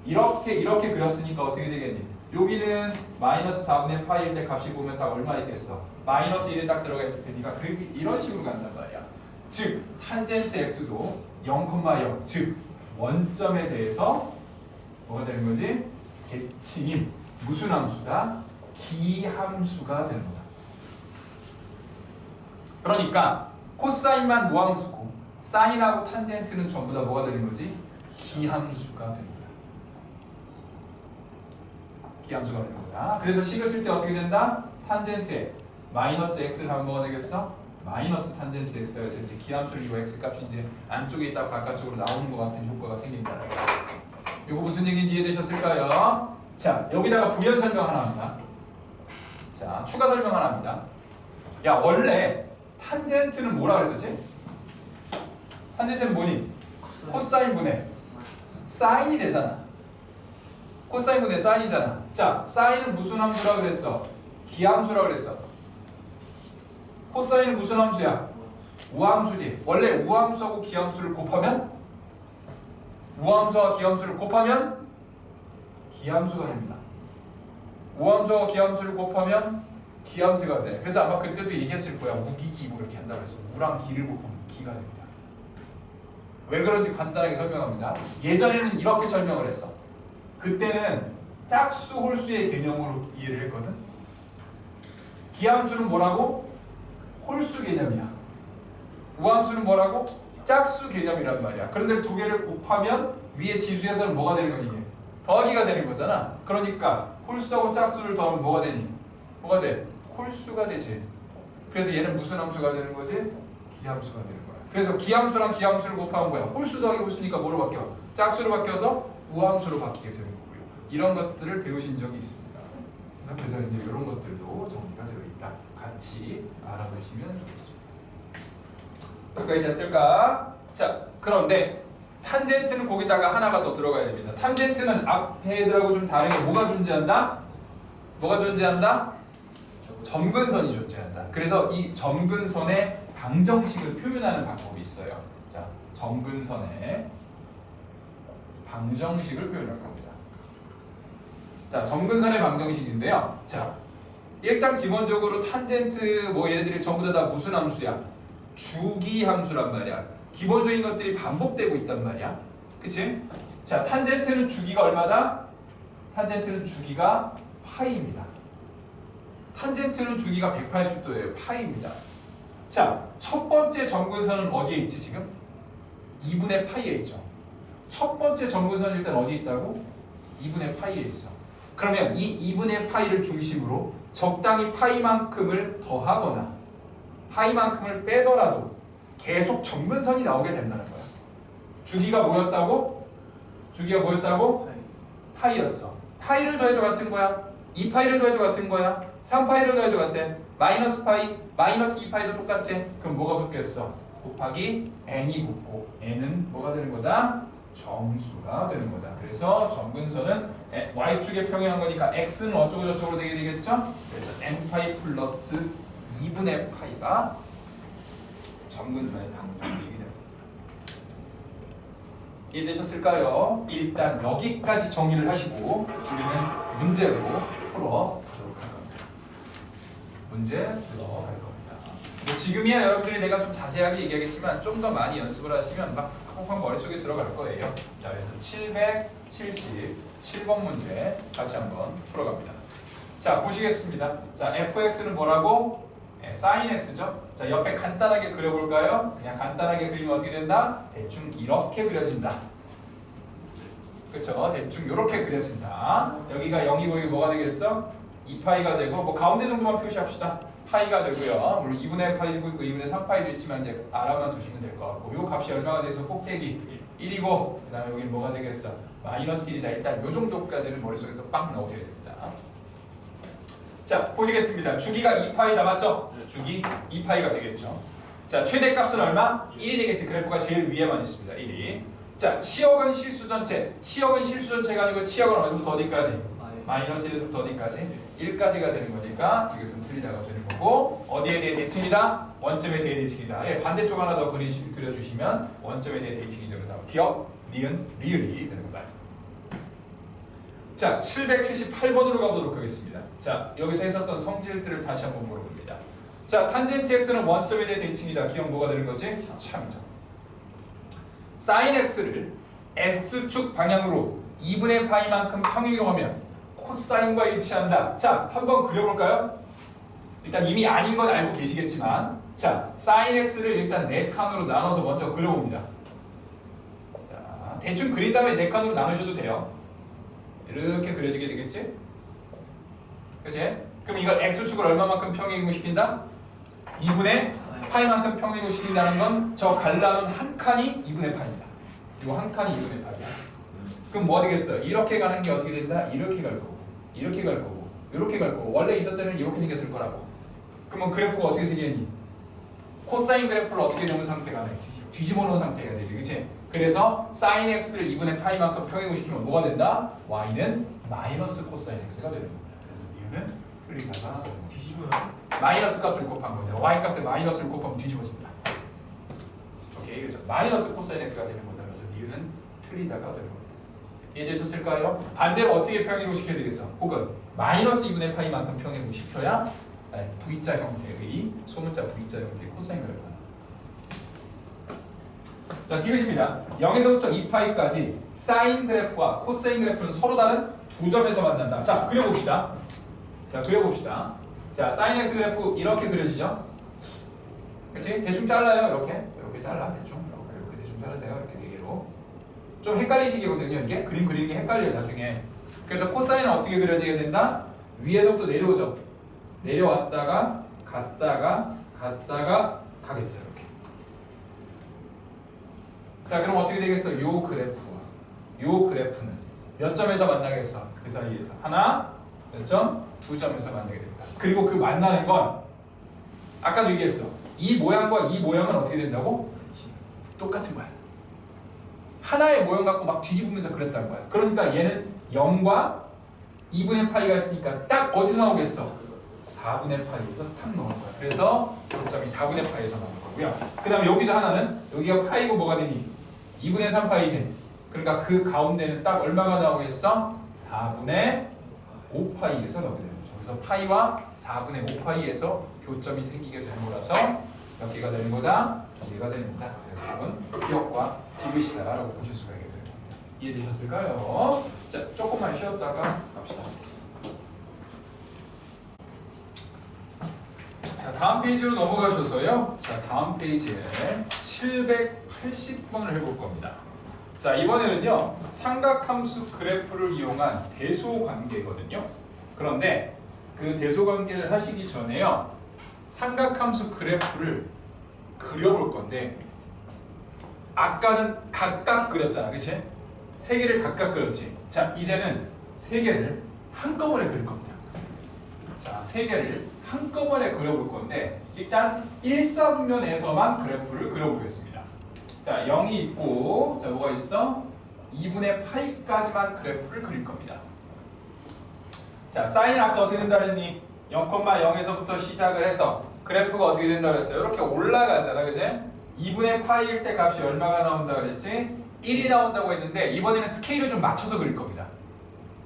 이렇게 그렸으니까 어떻게 되겠니? 여기는 마이너스 4분의 파이일 때 값이 보면 다 얼마 있겠어? 마이너스 1에 딱 들어가 있을 테니까 그림이 이런 식으로 간단 말이야. 즉, 탄젠트 x도 0,0, 즉 원점에 대해서 뭐가 되는 거지? 계층인 무슨 함수다? 기함수가 되는 거다. 그러니까 코사인만 무함수고 사인하고 탄젠트는 전부 다 뭐가 되는 거지? 기함수가 됩니다. 기함수가 되는 거다. 그래서 식을 쓸 때 어떻게 된다? 탄젠트에 마이너스 x를 하면 뭐가 되겠어? 마이너스 탄젠트 x가 해서 이제 기함수는 이 x 값이 이제 안쪽에 있다가 바깥쪽으로 나오는 것 같은 효과가 생긴다는 거예요. 이거 무슨 얘기인지 이해되셨을까요? 자, 여기다가 부연 설명 하나 합니다. 자, 추가 설명 하나 합니다. 야, 원래 탄젠트는 뭐라 그랬었지? 탄젠트는 뭐니? 코사인 분의 사인이 되잖아. 코사인 분의 사인이잖아. 자, 사인은 무슨 함수라 그랬어? 기함수라 그랬어. 코사인은 무슨 함수야? 우함수지. 원래 우함수하고 기함수를 곱하면 우함수와 기함수를 곱하면 기함수가 됩니다. 우함수와 기함수를 곱하면 기함수가 돼. 그래서 아마 그때도 얘기했을 거야. 우기기 뭐 이렇게 한다고 해서 우랑 기를 곱하면 기가 됩니다. 왜 그런지 간단하게 설명합니다. 예전에는 이렇게 설명을 했어. 그때는 짝수 홀수의 개념으로 이해를 했거든. 기함수는 뭐라고? 홀수 개념이야. 우함수는 뭐라고? 짝수 개념이란 말이야. 그런데 두 개를 곱하면 위에 지수에서는 뭐가 되는 거니? 이게 더하기가 되는 거잖아. 그러니까 홀수하고 짝수를 더하면 뭐가 되니? 뭐가 돼? 홀수가 되지. 그래서 얘는 무슨 함수가 되는 거지? 기함수가 되는 거야. 그래서 기함수랑 기함수를 곱하면 뭐야? 홀수 더하기 홀수니까 뭐로 바뀌어? 짝수로 바뀌어서 우함수로 바뀌게 되는 거고요. 이런 것들을 배우신 적이 있습니다. 그래서 이제 이런 것들도 정리가 되어 있다. 같이 알아두시면 좋겠습니다. 여기까지 됐을까? 자, 그런데 탄젠트는 거기다가 하나가 더 들어가야 됩니다. 탄젠트는 앞에 애들하고 좀 다르게 뭐가 존재한다? 뭐가 존재한다? 점근선이 존재한다. 그래서 이 점근선의 방정식을 표현하는 방법이 있어요. 자, 점근선의 방정식을 표현할 겁니다. 자, 점근선의 방정식인데요. 자, 일단 기본적으로 탄젠트 뭐 얘네들이 전부 다 무슨 함수야? 주기 함수란 말이야. 기본적인 것들이 반복되고 있단 말이야. 그치? 자, 탄젠트는 주기가 얼마다? 탄젠트는 주기가 파이입니다. 탄젠트는 주기가 180도예요. 파이입니다. 자, 첫 번째 점근선은 어디에 있지 지금? 2분의 파이에 있죠. 첫 번째 점근선은 일단 어디에 있다고? 2분의 파이에 있어. 그러면 이 2분의 파이를 중심으로 적당히 파이만큼을 더하거나 파이만큼을 빼더라도 계속 점근선이 나오게 된다는 거야. 주기가 뭐였다고? 주기가 뭐였다고? 파이였어. 파이를 더해도 같은 거야. 2파이를 더해도 같은 거야. 3파이를 더해도 같아. 마이너스 파이, 마이너스 2파이도 똑같아. 그럼 뭐가 붙겠어? 곱하기 n이 붙고 n은 뭐가 되는 거다? 정수가 되는 거다. 그래서 점근선은 y축에 평행한 거니까 x는 어쩌고 저쩌고 되게 되겠죠? 그래서 n파이 플러스 2분의 파이가 점근선의 방정식이 됩니다. 이해되셨을까요? 일단 여기까지 정리를 하시고 우리는 문제로 풀어가도록 할 겁니다. 문제 들어갈 겁니다. 뭐 지금이야 여러분들이 내가 좀 자세하게 얘기하겠지만 좀 더 많이 연습을 하시면 막 콩콩 머릿속에 들어갈 거예요. 자, 그래서 777번 문제 같이 한번 풀어갑니다. 자, 보시겠습니다. 자, fx는 뭐라고? sin x죠. 자, 옆에 간단하게 그려볼까요? 그냥 간단하게 그리면 어떻게 된다? 대충 이렇게 그려진다. 그렇죠? 대충 이렇게 그려진다. 여기가 0이고 여기 뭐가 되겠어? 2파이가 되고 뭐 가운데 정도만 표시합시다. 파이가 되고요. 물론 2분의 파이도 있고 2분의 3파이도 있지만 이제 알아만 두시면 될 것 같고 요 값이 얼마가 돼서 꼭대기 1이고 그 다음에 여기 뭐가 되겠어? 마이너스 1이다. 일단 요 정도까지는 머릿속에서 빵 넣으셔야 됩니다. 자, 보시겠습니다. 주기가 2파이다. 맞죠? 주기 2파이가 되겠죠. 자, 최대값은 얼마? 1이 되겠지. 그래프가 제일 위에만 있습니다. 1이. 자, 치역은 실수 전체. 치역은 실수 전체가 아니고 치역은 어디서부터 어디까지? 마이너스 1에서부터 어디까지? 1까지가 되는 거니까 이것은 틀리다가 되는 거고 어디에 대해 대칭이다? 원점에 대해 대칭이다. 예, 반대쪽 하나 더 그려주시면 원점에 대해 대칭이죠. 기억, 니은, 리을이 되는 거다. 자, 778번으로 가보도록 하겠습니다. 자, 여기서 했었던 성질들을 다시 한번 물어봅니다. 자, 탄젠트 x는 원점에 대해 대칭이다. 기억 뭐가 되는 거지? 참이죠. sin x를 x축 방향으로 2분의 파이만큼 평행이동하면 코사인과 일치한다. 자, 한번 그려볼까요? 일단 이미 아닌 건 알고 계시겠지만 자, sin x를 일단 4칸으로 나눠서 먼저 그려봅니다. 자, 대충 그린 다음에 4칸으로 나누셔도 돼요. 이렇게 그려지게 되겠지? 그치? 그럼 이걸 x축을 얼마만큼 평행이동시킨다? 2분의 파이만큼 평행이동시킨다는 건 저 갈라놓은 한 칸이 2분의 파입니다. 이거 한 칸이 2분의 파이야. 그럼 뭐 되겠어? 이렇게 가는 게 어떻게 된다? 이렇게 갈 거고 이렇게 갈 거고 이렇게 갈 거고 원래 있었을 때는 이렇게 생겼을 거라고. 그러면 그래프가 어떻게 생겼니? 코사인 그래프를 어떻게 놓은 상태가 돼? 뒤집어 놓은 상태가 되지, 그치? 그래서 sin x를 2분의 파이만큼 평행시키면 뭐가 된다? y는 마이너스 코사인 x가 되는 겁니다. 그래서 이유는 틀리다가 뒤집어요. 마이너스 값을 곱한 겁니다. y 값에 마이너스를 곱하면 뒤집어집니다. 오케이, 그래서 마이너스 코사인 x가 되는 겁니다. 그래서 이유는 틀리다가 되는 겁니다. 이해되셨을까요? 반대로 어떻게 평행시켜야 되겠어? 혹은 마이너스 2분의 파이만큼 평행시켜야 V자 형태의 소문자 V자 형태의 코사인 그래프가 자, 디귿입니다. 0에서부터 2파이까지 사인 그래프와 코사인 그래프는 서로 다른 두 점에서 만난다. 자, 그려봅시다. 자, 그려봅시다. 자, 사인 x 그래프 이렇게 그려지죠? 그치? 대충 잘라요. 이렇게 잘라. 대충 잘라세요. 이렇게 네 개로. 좀 헷갈리시거든요. 이게 그림 그리는 게 헷갈려요. 나중에. 그래서 코사인은 어떻게 그려지게 된다? 위에서부터 내려오죠. 내려왔다가 갔다가 가게 되죠. 이렇게. 자, 그럼 어떻게 되겠어? 요 그래프는 몇 점에서 만나겠어? 그 사이에서 하나, 몇 점? 두 점에서 만나게 됩니다. 그리고 그 만나는 건 아까도 얘기했어. 이 모양과 이 모양은 어떻게 된다고? 똑같은 거야. 하나의 모양 갖고 막 뒤집으면서 그렸다는 거야. 그러니까 얘는 0과 2분의 파이가 있으니까 딱 어디서 나오겠어? 4분의 파이에서 탁 나오는 거야. 그래서 교점이 4분의 파이에서 나오는 거고요. 그 다음에 여기서 하나는 여기가 파이고 뭐가 되니? 2분의 3파이지. 그러니까 그 가운데는 딱 얼마가 나오겠어? 4분의 5파이에서 나오게 되는 거죠. 그래서 파이와 4분의 5파이에서 교점이 생기게 되는 거라서 몇 개가 되는 거다? 2개가 되는 거다. 그래서 이건 기억과 디귿이다라고 보실 수가 있게 되는 겁니다. 이해되셨을까요? 자, 조금만 쉬었다가 갑시다. 자, 다음 페이지로 넘어가셔서요. 자, 다음 페이지에 780번을 해볼 겁니다. 자, 이번에는요, 삼각함수 그래프를 이용한 대소관계거든요. 그런데 그 대소관계를 하시기 전에요, 삼각함수 그래프를 그려볼 건데, 아까는 각각 그렸잖아, 그치? 세 개를 각각 그렸지. 자, 이제는 세 개를 한꺼번에 그릴 겁니다. 자, 세 개를 한꺼번에 그려볼 건데 일단 1사분면에서만 그래프를 그려보겠습니다. 자, 0이 있고 자 뭐가 있어? 2분의 파이까지만 그래프를 그릴 겁니다. 자, 사인 아까 어떻게 된다 그랬니? 0,0에서부터 시작을 해서 그래프가 어떻게 된다 그랬어요? 이렇게 올라가잖아, 그지? 2분의 파이일 때 값이 얼마가 나온다 그랬지? 1이 나온다고 했는데 이번에는 스케일을 좀 맞춰서 그릴 겁니다.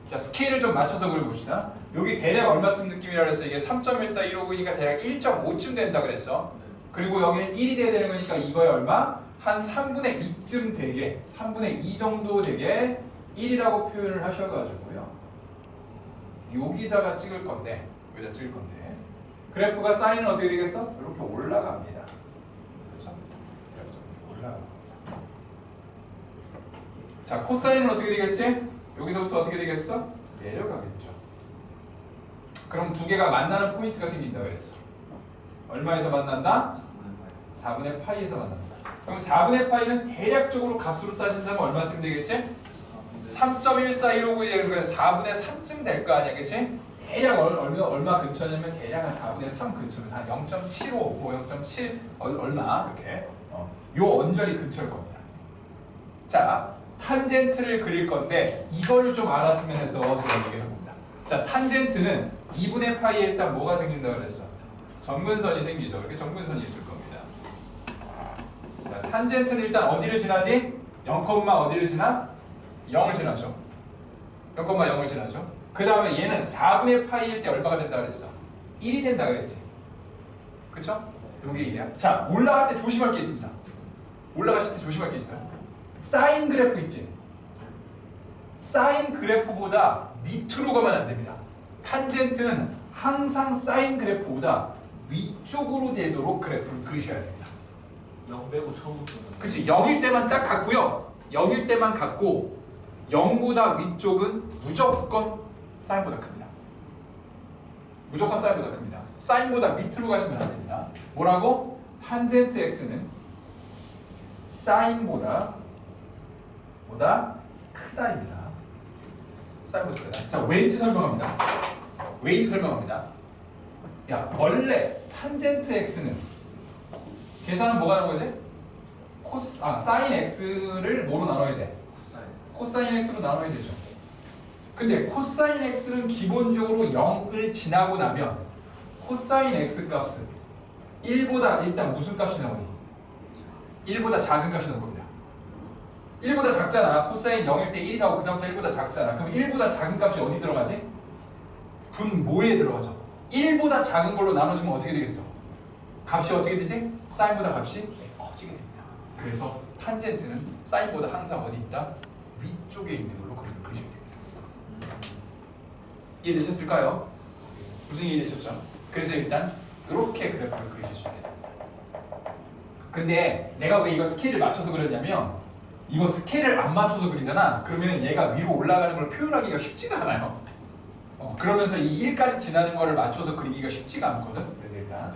자, 스케일을 좀 맞춰서 그려봅시다. 여기 대략 얼마쯤 느낌이라 그랬어? 이게 3.1415이니까 대략 1.5쯤 된다 그랬어. 그리고 여기는 1이 돼야 되는 거니까 이거에 얼마? 한 3분의 2쯤 되게, 3분의 2 정도 되게 1이라고 표현을 하셔가지고요. 여기다가 찍을 건데, 여기다 찍을 건데, 그래프가 사인은 어떻게 되겠어? 이렇게 올라갑니다. 그렇죠? 이렇게 올라갑니다. 자, 코사인은 어떻게 되겠지? 여기서부터 어떻게 되겠어? 내려가겠죠. 그럼 두 개가 만나는 포인트가 생긴다 그랬어. 얼마에서 만난다? 4분의 파이에서 만납니다. 그럼 4분의 파이는 대략적으로 값으로 따진다면 얼마쯤 되겠지? 3.1415이 되는 거야. 4분의 3쯤 될 거 아니야, 그치? 대략 얼마 근처냐면 대략 한 4분의 3 근처면 한 0.75, 뭐 0.7 얼마 이렇게 요 언저리 근처일 겁니다. 자, 탄젠트를 그릴 건데 이거를 좀 알았으면 해서 제가 얘기를 해봅니다. 자, 탄젠트는 2분의 파이에 일단 뭐가 생긴다 그랬어? 점근선이 생기죠. 이렇게 점근선이 있을 겁니다. 자, 탄젠트는 일단 어디를 지나지? 0, 어디를 지나? 0을 지나죠. 0,0을 지나죠. 그 다음에 얘는 4분의 파이일 때 얼마가 된다 그랬어? 1이 된다 그랬지. 그쵸? 여기 1이야. 자, 올라갈 때 조심할 게 있습니다. 올라가실 때 조심할 게 있어요. 사인 그래프 있지? 사인 그래프보다 밑으로 가면 안 됩니다. 탄젠트는 항상 사인 그래프보다 위쪽으로 되도록 그래프를 그리셔야 됩니다. 0 빼고 처음부터는. 그치, 0일 때만 딱 같고요. 0일 때만 같고 0보다 위쪽은 무조건 사인보다 큽니다. 무조건 사인보다 큽니다. 사인보다 밑으로 가시면 안 됩니다. 뭐라고? 탄젠트 x는 사인보다 크다입니다. 사인보다 크다. 자, 왜인지 설명합니다. 왜인지 설명합니다. 야, 원래 탄젠트 x는 계산은 뭐가 하는 거지? 사인 x를 뭐로 나눠야 돼? 코사인 x로 나눠야 되죠. 근데 코사인 x는 기본적으로 0을 지나고 나면 코사인 x 값은 1보다 일단 무슨 값이 나오니? 1보다 작은 값이 나올 겁니다. 1보다 작잖아. 코사인 0일 때 1이 나오고 그 다음부터 1보다 작잖아. 그럼 1보다 작은 값이 어디 들어가지? 분모에 들어가죠. 1보다 작은 걸로 나눠주면 어떻게 되겠어? 값이 어떻게 되지? 사인보다 값이 커지게 됩니다. 그래서 탄젠트는 사인보다 항상 어디 있다? 위쪽에 있는 걸로 그림을 그리셔야 됩니다. 이해되셨을까요? 무슨 이해되셨죠? 그래서 일단 이렇게 그래프를 그리셔야 돼요. 근데 내가 왜 이거 스케일을 맞춰서 그렸냐면 이거 스케일을 안 맞춰서 그리잖아. 그러면 얘가 위로 올라가는 걸 표현하기가 쉽지가 않아요. 그러면서 이 1까지 지나는 거를 맞춰서 그리기가 쉽지가 않거든. 그래서 일단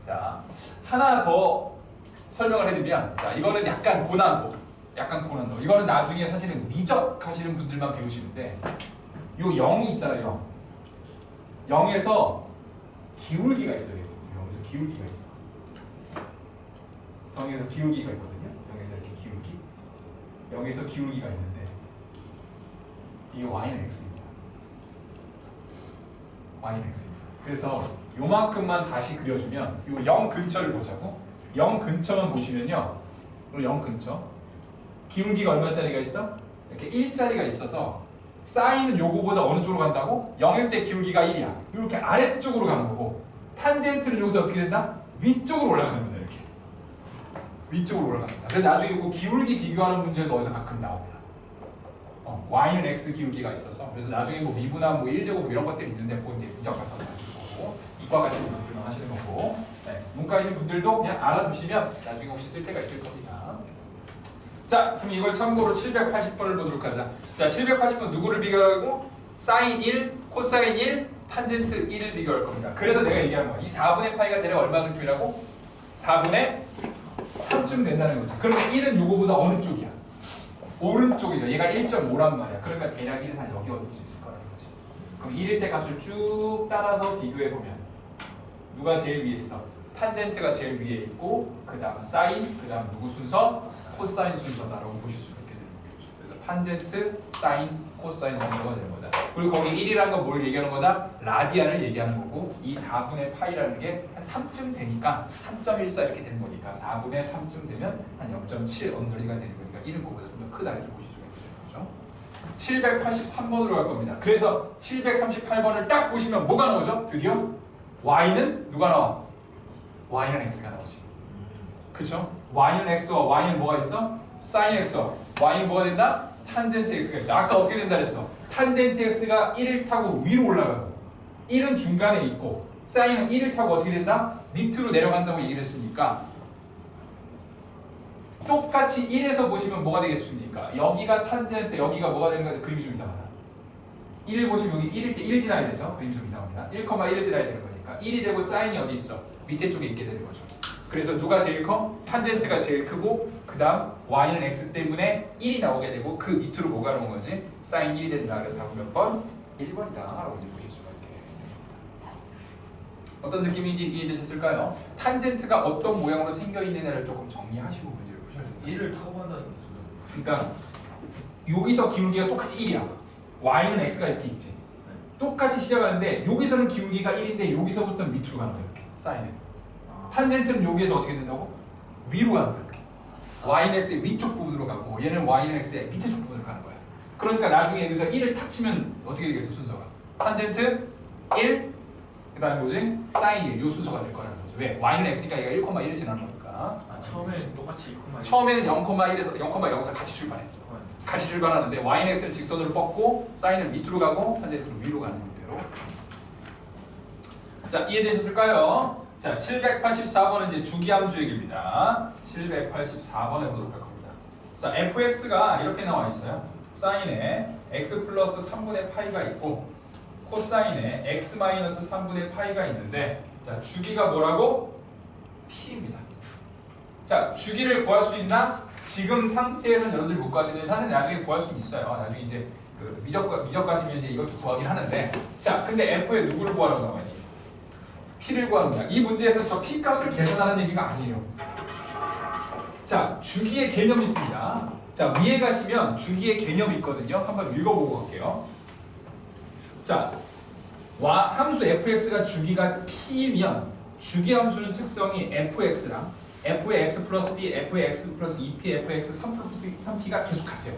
자, 하나 더 설명을 해드리면, 자, 이거는 약간 고난도. 이거는 나중에 사실은 미적하시는 분들만 배우시는데, 요 0이 있잖아요. 0에서 기울기가 있어요. 여기서 기울기가 있어. 0에서 기울기가 있거든요. 0에서 이렇게 기울기. 0에서 기울기가 있는데, 이게 y는 x입니다. y는 x입니다. 그래서 요만큼만 다시 그려주면 요 0 근처를 보자고. 0 근처만 보시면요. 0 근처. 기울기가 얼마짜리가 있어? 이렇게 1짜리가 있어서 사인은 요거보다 어느 쪽으로 간다고? 0일 때 기울기가 1이야. 이렇게 아래쪽으로 가는 거고 탄젠트는 여기서 어떻게 된다? 위쪽으로 올라가는 겁니다. 이렇게. 위쪽으로 올라갑니다. 그래서 나중에 그 기울기 비교하는 문제도 어디서 가끔 나옵니다. y는 x 기울기가 있어서 그래서 나중에 뭐 미분함 뭐 1제곱 이런 것들이 있는데 그거 이제 미적 가서 하시는 거고 이과 가시는 분들만 하시는 거고 문과이신 분들도 그냥 알아두시면 나중에 혹시 쓸 때가 있을 겁니다. 자, 그럼 이걸 참고로 780번을 보도록 하자. 자, 780번 누구를 비교하고? 사인 1, 코사인 1, 탄젠트 1을 비교할 겁니다. 그래서 내가 얘기하는 거야. 이 4분의 파이가 대략 얼마 느낌이라고? 4분의 3쯤 된다는 거지. 그러면 1은 요거보다 어느 쪽이야? 오른쪽이죠. 얘가 1.5란 말이야. 그러니까 대략 1은 한 여기 어디쯤 있을 거라는 거지. 그럼 1일 때 값을 쭉 따라서 비교해보면 누가 제일 위에 있어? 탄젠트가 제일 위에 있고 그 다음 사인, 그 다음 누구 순서? 코사인 순서다라고 보실 수 있게 되는 거죠. 그래서 탄젠트, 사인, 코사인 정도가 되는 거다. 그리고 거기 1이라는 건 뭘 얘기하는 거다? 라디안을 얘기하는 거고 이 4분의 파이라는 게 한 3쯤 되니까 3.14 이렇게 되는 거니까 4분의 3쯤 되면 한 0.7 언저리가 되는 거니까 1은 그거보다 좀 더 크다 이렇게 보실 수가 있는 거죠. 783번으로 갈 겁니다. 그래서 738번을 딱 보시면 뭐가 나오죠? 드디어 y는 누가 나와? y는 x가 나오지. 그쵸? y는 x와 y는 뭐가 있어? sin x와 y는 뭐가 된다? 탄젠트 x가 있죠. 아까 어떻게 된다 그랬어? 탄젠트 x가 1을 타고 위로 올라가고 1은 중간에 있고 사인은 1을 타고 어떻게 된다? 밑으로 내려간다고 얘기를 했으니까 똑같이 1에서 보시면 뭐가 되겠습니까? 여기가 탄젠트, 여기가 뭐가 되는 거지? 그림이 좀 이상하다. 1을 보시면 여기 1일 때 1 지나야 되죠? 그림이 좀 이상합니다. 1,1을 지나야 되는 거니까 1이 되고 사인이 어디 있어? 밑에 쪽에 있게 되는 거죠. 그래서 누가 제일 커? 탄젠트가 제일 크고 그 다음 y는 x 때문에 1이 나오게 되고 그 밑으로 뭐가 나온 거지? 사인 1이 된다. 그래서 답은 몇 번? 1번이다 라고 보실 수가 있게. 어떤 느낌인지 이해되셨을까요? 탄젠트가 어떤 모양으로 생겨있느냐를 조금 정리하시고 문제를 푸셔야 됩니다. 1을 타고 간다는 뜻은 그러니까 여기서 기울기가 똑같이 1이야. y는 x가 이렇게 있지. 똑같이 시작하는데 여기서는 기울기가 1인데 여기서부터 밑으로 가는 거야. 이렇게 사인은. 탄젠트는 여기에서 어떻게 된다고? 위로 가는 거야. 이렇게. y는 x의 위쪽 부분으로 가고 얘는 y는 x의 밑에 쪽 부분으로 가는 거야. 그러니까 나중에 여기서 1을 탁 치면 어떻게 되겠어 순서가? 탄젠트 1, 그 다음에 뭐지? 사인 1, 요 순서가 될 거라는 거죠. 왜? y는 x니까 얘가 1,1을 지나는 거니까. 처음에는 똑같이 1,1 처음에는 0,1에서 0,0에서 같이 출발해. 같이 출발하는데 y는 x를 직선으로 뻗고 사인은 밑으로 가고 탄젠트는 위로 가는 형태로. 자, 이해되셨을까요? 자, 784번은 이제 주기함수 얘기입니다. 784번에 보도록 할 겁니다. 자, fx가 이렇게 나와 있어요. 사인에 x 플러스 3분의 파이가 있고 코사인에 x 마이너스 3분의 파이가 있는데 자, 주기가 뭐라고? p입니다. 자, 주기를 구할 수 있나? 지금 상태에서는 여러분들이 못 구하시는데 사실 나중에 구할 수는 있어요. 나중에 이제 그 미적 가시면 이제 이것도 구하긴 하는데 자, 근데 f의 누구를 구하라고 나와니? p를 구하는 거야. 이 문제에서 저 p 값을 계산하는 얘기가 아니에요. 자, 주기의 개념이 있습니다. 자, 위에 가시면 주기의 개념이 있거든요. 한번 읽어보고 갈게요. 자, 함수 fx가 주기가 p면 주기 함수는 특성이 fx랑 f의 x 플러스 b, f의 x 플러스 2p, fx 3 플러스 3p가 계속 같아요.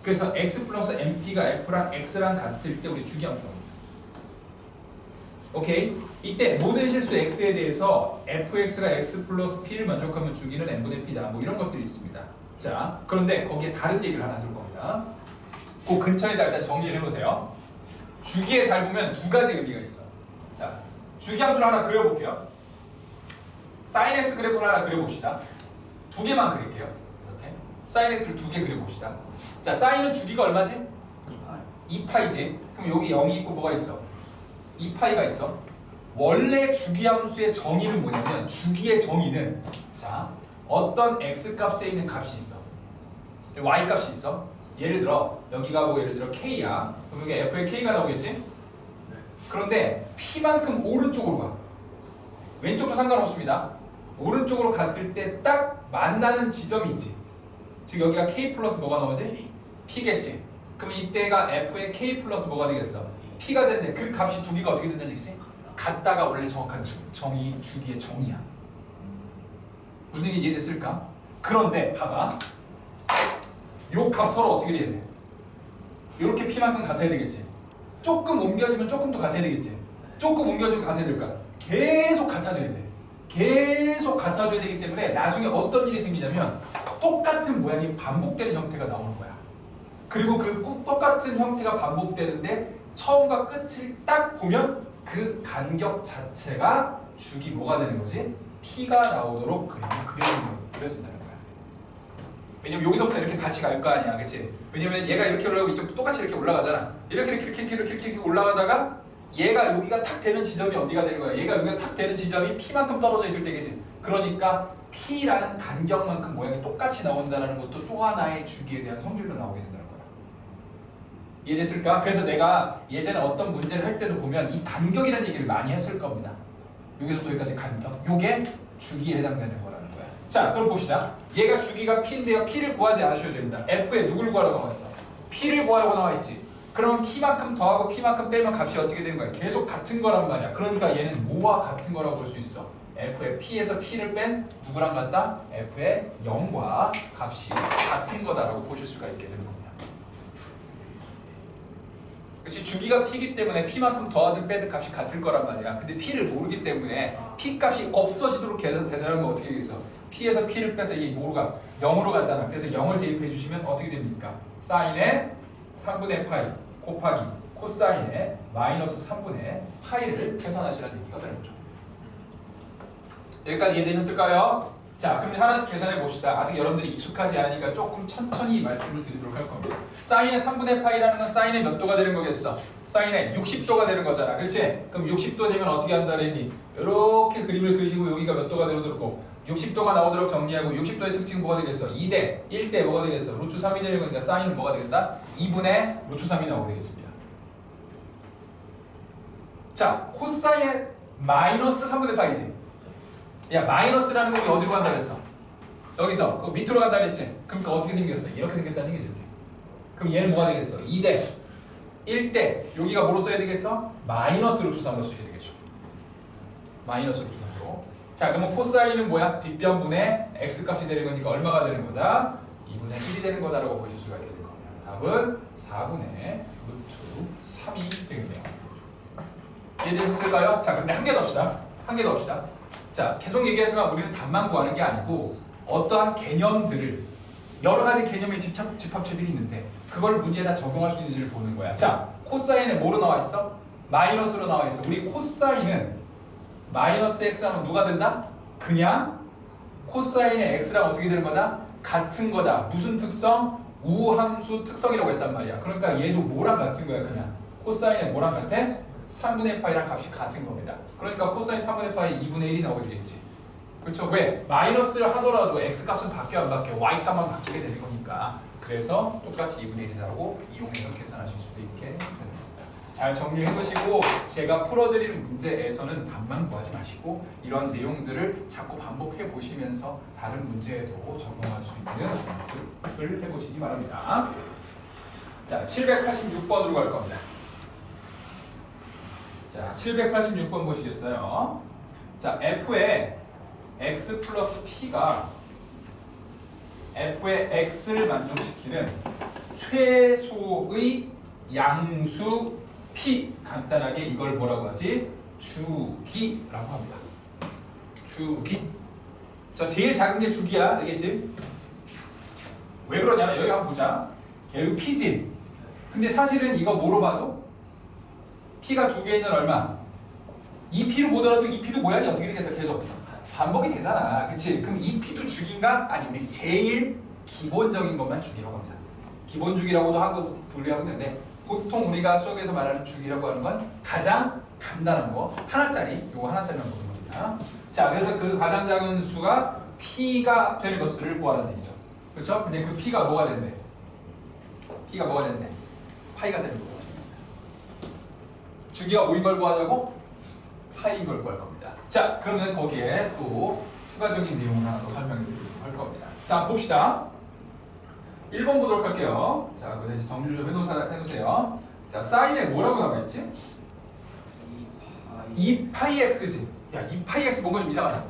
그래서 x 플러스 np가 f랑 x랑 같을 때 우리 주기 함수 나옵니다. 오케이? 이때 모든 실수 x에 대해서 fx가 x 플러스 p를 만족하면 주기는 n분의 p다. 뭐 이런 것들이 있습니다. 자, 그런데 거기에 다른 얘기를 하나 줄 겁니다. 그 근처에다 일단 정리를 해놓으세요. 주기에 잘 보면 두 가지 의미가 있어. 자, 주기 함수를 하나 그려볼게요. 사인 x 그래프를 하나 그려봅시다. 두 개만 그릴게요. 이렇게 사인 x를 두 개 그려봅시다. 자, 사인은 주기가 얼마지? 2파이지. 그럼 여기 0이 있고 뭐가 있어? 2파이가 있어. 원래 주기 함수의 정의는 뭐냐면 주기의 정의는 자, 어떤 x 값에 있는 값이 있어. y 값이 있어. 예를 들어 여기가 뭐 예를 들어 k야. 그럼 여기 f의 k가 나오겠지? 그런데 p만큼 오른쪽으로 가. 왼쪽도 상관없습니다. 오른쪽으로 갔을 때 딱 만나는 지점이 있지. 즉 여기가 k 플러스 뭐가 나오지? p겠지. 그럼 이때가 f의 k 플러스 뭐가 되겠어? p가 되는데 그 값이 두 개가 어떻게 된다는 얘기지? 같다가 원래 정확한 정의, 주기의 정의야. 무슨 얘기 이해됐을까? 그런데 봐봐. 요 값 서로 어떻게 돼야 돼? 요렇게 p만큼 같아야 되겠지. 조금 옮겨지면 조금 더 같아야 되겠지. 조금 옮겨지면 같아야 될까? 계속 같아져야 돼. 계속 같아져야 되기 때문에 나중에 어떤 일이 생기냐면 똑같은 모양이 반복되는 형태가 나오는 거야. 그리고 그 똑같은 형태가 반복되는데 처음과 끝을 딱 보면 그 간격 자체가 주기 뭐가 되는 거지? p가 나오도록 그려진다는 거야. 왜냐면 여기서부터 이렇게 같이 갈 거 아니야, 그렇지? 왜냐면 얘가 이렇게 올라가고 이쪽도 똑같이 이렇게 올라가잖아. 이렇게 올라가다가 얘가 여기가 탁 되는 지점이 어디가 되는 거야? 얘가 여기가 탁 되는 지점이 p만큼 떨어져 있을 때겠지. 그러니까 P라는 간격만큼 모양이 똑같이 나온다는 것도 또 하나의 주기에 대한 성질로 나오게 된다는 거야. 이해됐을까? 그래서 내가 예전에 어떤 문제를 할 때도 보면 이 간격이라는 얘기를 많이 했을 겁니다. 여기서부터 여기까지 간격. 요게 주기에 해당되는 거라는 거야. 자, 그럼 봅시다. 얘가 주기가 P인데요. P를 구하지 않으셔도 됩니다. F에 누굴 구하라고 나와 있어? P를 구하라고 나와 있지. 그러면 P만큼 더하고 P만큼 빼면 값이 어떻게 되는 거야? 계속 같은 거란 말이야. 그러니까 얘는 뭐와 같은 거라고 볼 수 있어? F의 P에서 P를 뺀 누구랑 같다? F의 0과 값이 같은 거다라고 보실 수가 있게 되는 겁니다. 그렇지? 주기가 P이기 때문에 P만큼 더하든 빼든 값이 같을 거란 말이야. 근데 P를 모르기 때문에 P 값이 없어지도록 되려면 어떻게 되겠어? P에서 P를 빼서 이게 뭐로 가? 0으로 가잖아. 그래서 0을 대입해 주시면 어떻게 됩니까? 사인의 3분의 파이 곱하기 코사인의 마이너스 3분의 파이를 계산하시라는 얘기가 되는 거죠. 여기까지 이해되셨을까요? 자, 그럼 하나씩 계산해 봅시다. 아직 여러분들이 익숙하지 않으니까 조금 천천히 말씀을 드리도록 할 겁니다. 사인의 3분의 파이라는 건 사인의 몇 도가 되는 거겠어? 사인의 60도가 되는 거잖아. 그렇지? 그럼 60도 되면 어떻게 한다 그랬니? 이렇게 그림을 그리시고 여기가 몇 도가 되도록 60도가 나오도록 정리하고 60도의 특징은 뭐가 되겠어? 2대 1대 뭐가 되겠어? 루트 3이 되는 거니까 사인은 뭐가 되겠다? 2분의 루트 3이 나오게 되겠습니다. 자, 코사인의 마이너스 3분의 파이지? 야, 마이너스라는 건 어디로 간다 그랬어? 여기서 그 밑으로 간다 그랬지? 그러니까 어떻게 생겼어? 이렇게 생겼다는 얘기지. 그럼 얘는 뭐가 되겠어? 2대 1대 여기가 뭐로 써야 되겠어? 마이너스 루트 3으로 써야 되겠죠. 마이너스 루트 3으로. 자, 그러면 코사인은 뭐야? 빗변분의 x값이 되는 거니까 얼마가 되는 거다? 2분의 1이 되는 거다라고 보실 수가 있게 될 겁니다. 답은 4분의 루트 3이 되겠네요. 이해되셨을까요? 자, 근데 한 개 더 합시다. 한 개 더 합시다. 자, 계속 얘기하지만 우리는 답만 구하는 게 아니고 어떠한 개념들을 여러 가지 개념의 집합체들이 있는데 그걸 문제에다 적용할 수 있는지를 보는 거야. 자, 코사인은 뭐로 나와 있어? 마이너스로 나와 있어. 우리 코사인은 마이너스 x 하면 누가 된다? 그냥 코사인의 x랑 어떻게 되는 거다? 같은 거다. 무슨 특성? 우함수 특성이라고 했단 말이야. 그러니까 얘도 뭐랑 같은 거야? 그냥 코사인은 뭐랑 같아? 3분의 파이랑 값이 같은 겁니다. 그러니까 코사인 3분의 파이 2분의 1이 나오게 되겠지. 그렇죠? 왜? 마이너스를 하더라도 x값은 바뀌어 안 바뀌어? y값만 바뀌게 되는 거니까. 그래서 똑같이 2분의 1이라고 이용해서 계산하실 수도 있게 되는 겁니다. 잘 정리해 보시고 제가 풀어드리는 문제에서는 답만 구하지 마시고 이런 내용들을 자꾸 반복해 보시면서 다른 문제에도 적용할 수 있는 연습을 해보시기 바랍니다. 자, 786번으로 갈 겁니다. 자, 786번 보시겠어요? 자, F의 x 플러스 P가 F의 x를 만족시키는 최소의 양수 P, 간단하게 이걸 뭐라고 하지? 주기라고 합니다. 주기. 자, 제일 작은 게 주기야, 알겠지? 왜 그러냐면 여기 한번 보자. 여기 P지. 근데 사실은 이거 뭐로 봐도 P가 두 개는 얼마? 2P로 보더라도 2P도 모양이 어떻게 되겠어? 계속 반복이 되잖아. 그치? 그럼 2P도 주기인가? 아니, 우리 제일 기본적인 것만 주기라고 합니다. 기본 주기라고도 하고 분류하고 있는데 보통 우리가 수학에서 말하는 주기라고 하는 건 가장 간단한 거 하나짜리, 요거 하나짜리만 보는 겁니다. 자, 그래서 그 가장 작은 수가 P가 되는 것을 구하라는 얘기죠. 그렇죠? 근데 그 P가 뭐가 된대? P가 뭐가 된대? 파이가 되는 거죠. 주기가 뭐인 걸 구하자고? 파이인 걸 구할 겁니다. 자, 그러면 거기에 또 추가적인 내용을 하나 더 설명해 드리도록 할 겁니다. 자, 봅시다. 1번 보도록 할게요. 자, 그 대신 정리 좀 해놓으세요. 자, 사인에 뭐라고 나와 있지? 2파이x지. 야, 2파이x 뭔가 좀 이상하다.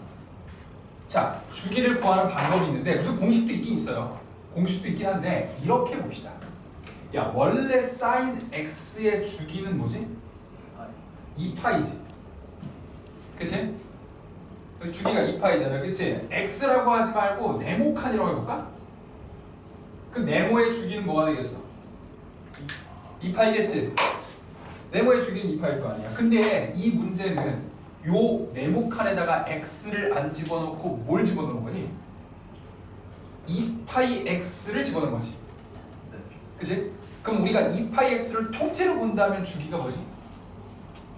자, 주기를 구하는 방법이 있는데 무슨 공식도 있긴 있어요. 공식도 있긴 한데 이렇게 봅시다. 야, 원래 사인 x의 주기는 뭐지? 2파이지. 그치? 주기가 2파이잖아. 그치? x라고 하지 말고 네모칸이라고 해볼까? 그 네모의 주기는 뭐가 되겠어? 2파이겠지? 네모의 주기는 2파일 거 아니야. 근데 이 문제는 요 네모칸에다가 x를 안 집어넣고 뭘 집어넣는 거니? 2파이 x를 집어넣은 거지. 그치? 그럼 우리가 2파이 x를 통째로 본다면 주기가 뭐지?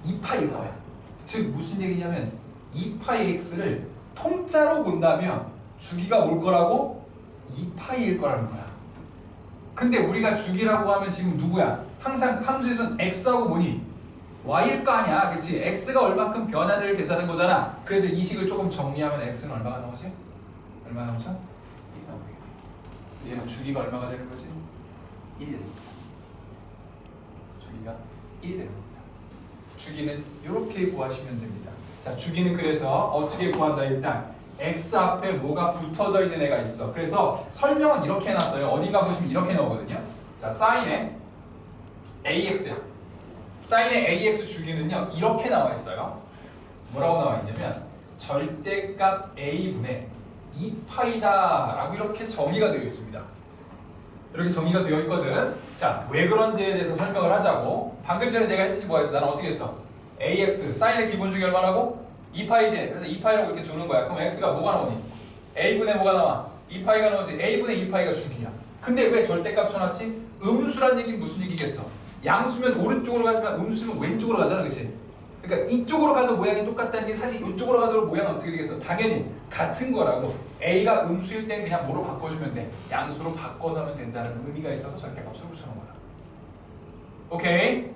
2파이일 거야. 즉 무슨 얘기냐면 2파이 x를 통짜로 본다면 주기가 올 거라고 2파이일 거라는 거야. 근데 우리가 주기라고 하면 지금 누구야? 항상 함수에서는 x하고 뭐니? y일 거 아니야, 그치? x가 얼마큼 변하는를 계산하는 거잖아. 그래서 이 식을 조금 정리하면 x는 얼마가 나오지? 얼마 나오죠? 1이 나오겠어. 얘는 주기가 얼마가 되는 거지? 1이 되는 겁니다. 주기가 1이 되는 겁니다. 주기는 이렇게 구하시면 됩니다. 자, 주기는 그래서 어떻게 구한다? 일단 x 앞에 뭐가 붙어져 있는 애가 있어. 그래서 설명은 이렇게 해놨어요. 어딘가 보시면 이렇게 나오거든요. 자, 사인의 ax야. 사인의 ax 주기는요 이렇게 나와 있어요. 뭐라고 나와 있냐면 절대값 a분의 2파이다 라고 이렇게 정의가 되어 있습니다. 이렇게 정의가 되어 있거든. 자, 왜 그런지에 대해서 설명을 하자고. 방금 전에 내가 했듯이 뭐였어? 나는 어떻게 했어? ax 사인의 기본 주기 얼마라고? 2파이지. 그래서 2파이라고 이렇게 주는 거야. 그럼 x가 뭐가 나오니? a분의 뭐가 나와? 2파이가 나오지. a분의 2파이가 주기야. 근데 왜 절대값 쳐놨지? 음수란 얘기는 무슨 얘기겠어? 양수면 오른쪽으로 가지만 음수면 왼쪽으로 가잖아, 그치? 그러니까 이쪽으로 가서 모양이 똑같다는 게 사실 이쪽으로 가도록 모양은 어떻게 되겠어? 당연히 같은 거라고. a가 음수일 땐 그냥 뭐로 바꿔주면 돼? 양수로 바꿔서 하면 된다는 의미가 있어서 절대값으로 붙여놓은 거야. 오케이?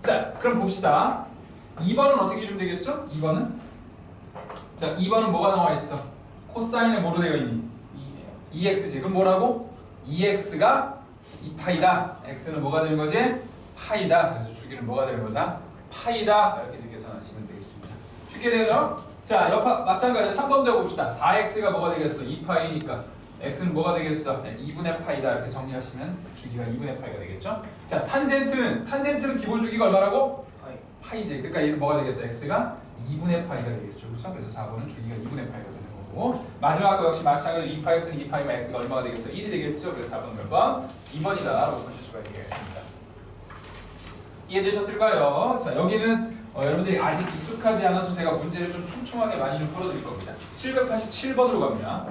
자, 그럼 봅시다. 2번은 어떻게 주면 되겠죠? 2번은? 자, 2번은 뭐가 나와 있어? 코사인에 뭐로 되어 있니? 2x지. 그럼 뭐라고? 2x가 2파이다. x는 뭐가 되는 거지? 파이다. 그래서 주기는 뭐가 되는 거다? 파이다. 이렇게 계산하시면 되겠습니다. 쉽게 되죠? 자, 옆 마찬가지로 3번도 해봅시다. 4x가 뭐가 되겠어? 2파이니까 x는 뭐가 되겠어? 2분의 파이다. 이렇게 정리하시면 주기가 2분의 파이가 되겠죠? 자, 탄젠트는 기본 주기가 얼마라고? 파이지. 그러니까 얘는 뭐가 되겠어? x가 2분의 파이가 되겠죠. 그렇죠? 그래서 4번은 주기가 2분의 파이가 되는 거고, 마지막 거 역시 마찬가지로 2파이x는 2파이면 x가 얼마가 되겠어? 1이 되겠죠? 그래서 4번 몇 번? 2번이다 라고 보실 수가 있겠습니다. 이해되셨을까요? 자, 여기는 여러분들이 아직 익숙하지 않아서 제가 문제를 좀 촘촘하게 많이 좀 풀어드릴 겁니다. 787번으로 갑니다.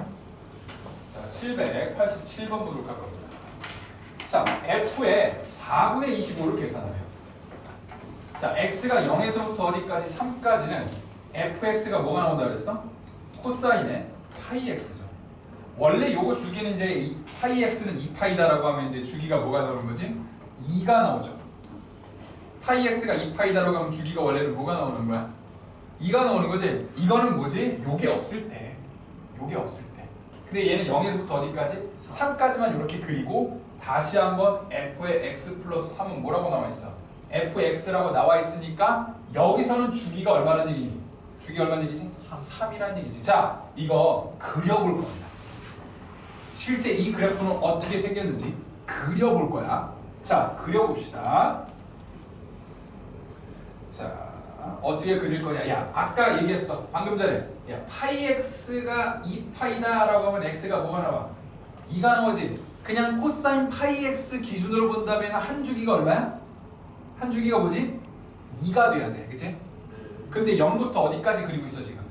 자, 787번 보도록 할 겁니다. 자, F의 4분의 25를 계산하래요. 자, x가 0에서부터 어디까지? 3까지는 fx가 뭐가 나온다 그랬어? 코사인의 파이 x죠. 원래 요거 주기는 이제 이 파이 x는 2파이다라고 하면 이제 주기가 뭐가 나오는 거지? 2가 나오죠. 파이 x가 2파이다라고 하면 주기가 원래는 뭐가 나오는 거야? 2가 나오는 거지. 이거는 뭐지? 요게 없을 때. 요게 없을 때. 근데 얘는 0에서부터 어디까지? 3까지만 이렇게 그리고 다시 한번 f의 x 플러스 3은 뭐라고 나와 있어? fx라고 나와 있으니까 여기서는 주기가 얼마란 얘기니? 주기 얼마란 얘기지? 3이란 얘기지. 자, 이거 그려볼 겁니다. 실제 이 그래프는 어떻게 생겼는지 그려볼 거야. 자, 그려봅시다. 자, 어떻게 그릴 거냐? 야, 아까 얘기했어. 방금 전에. 야, 파이 x가 2파이다 라고 하면 x가 뭐가 나와? 2가 나오지. 그냥 코사인 파이 x 기준으로 본다면 한 주기가 얼마야? 한 주기가 뭐지? 2가 돼야 돼. 그치? 근데 0부터 어디까지 그리고 있어 지금?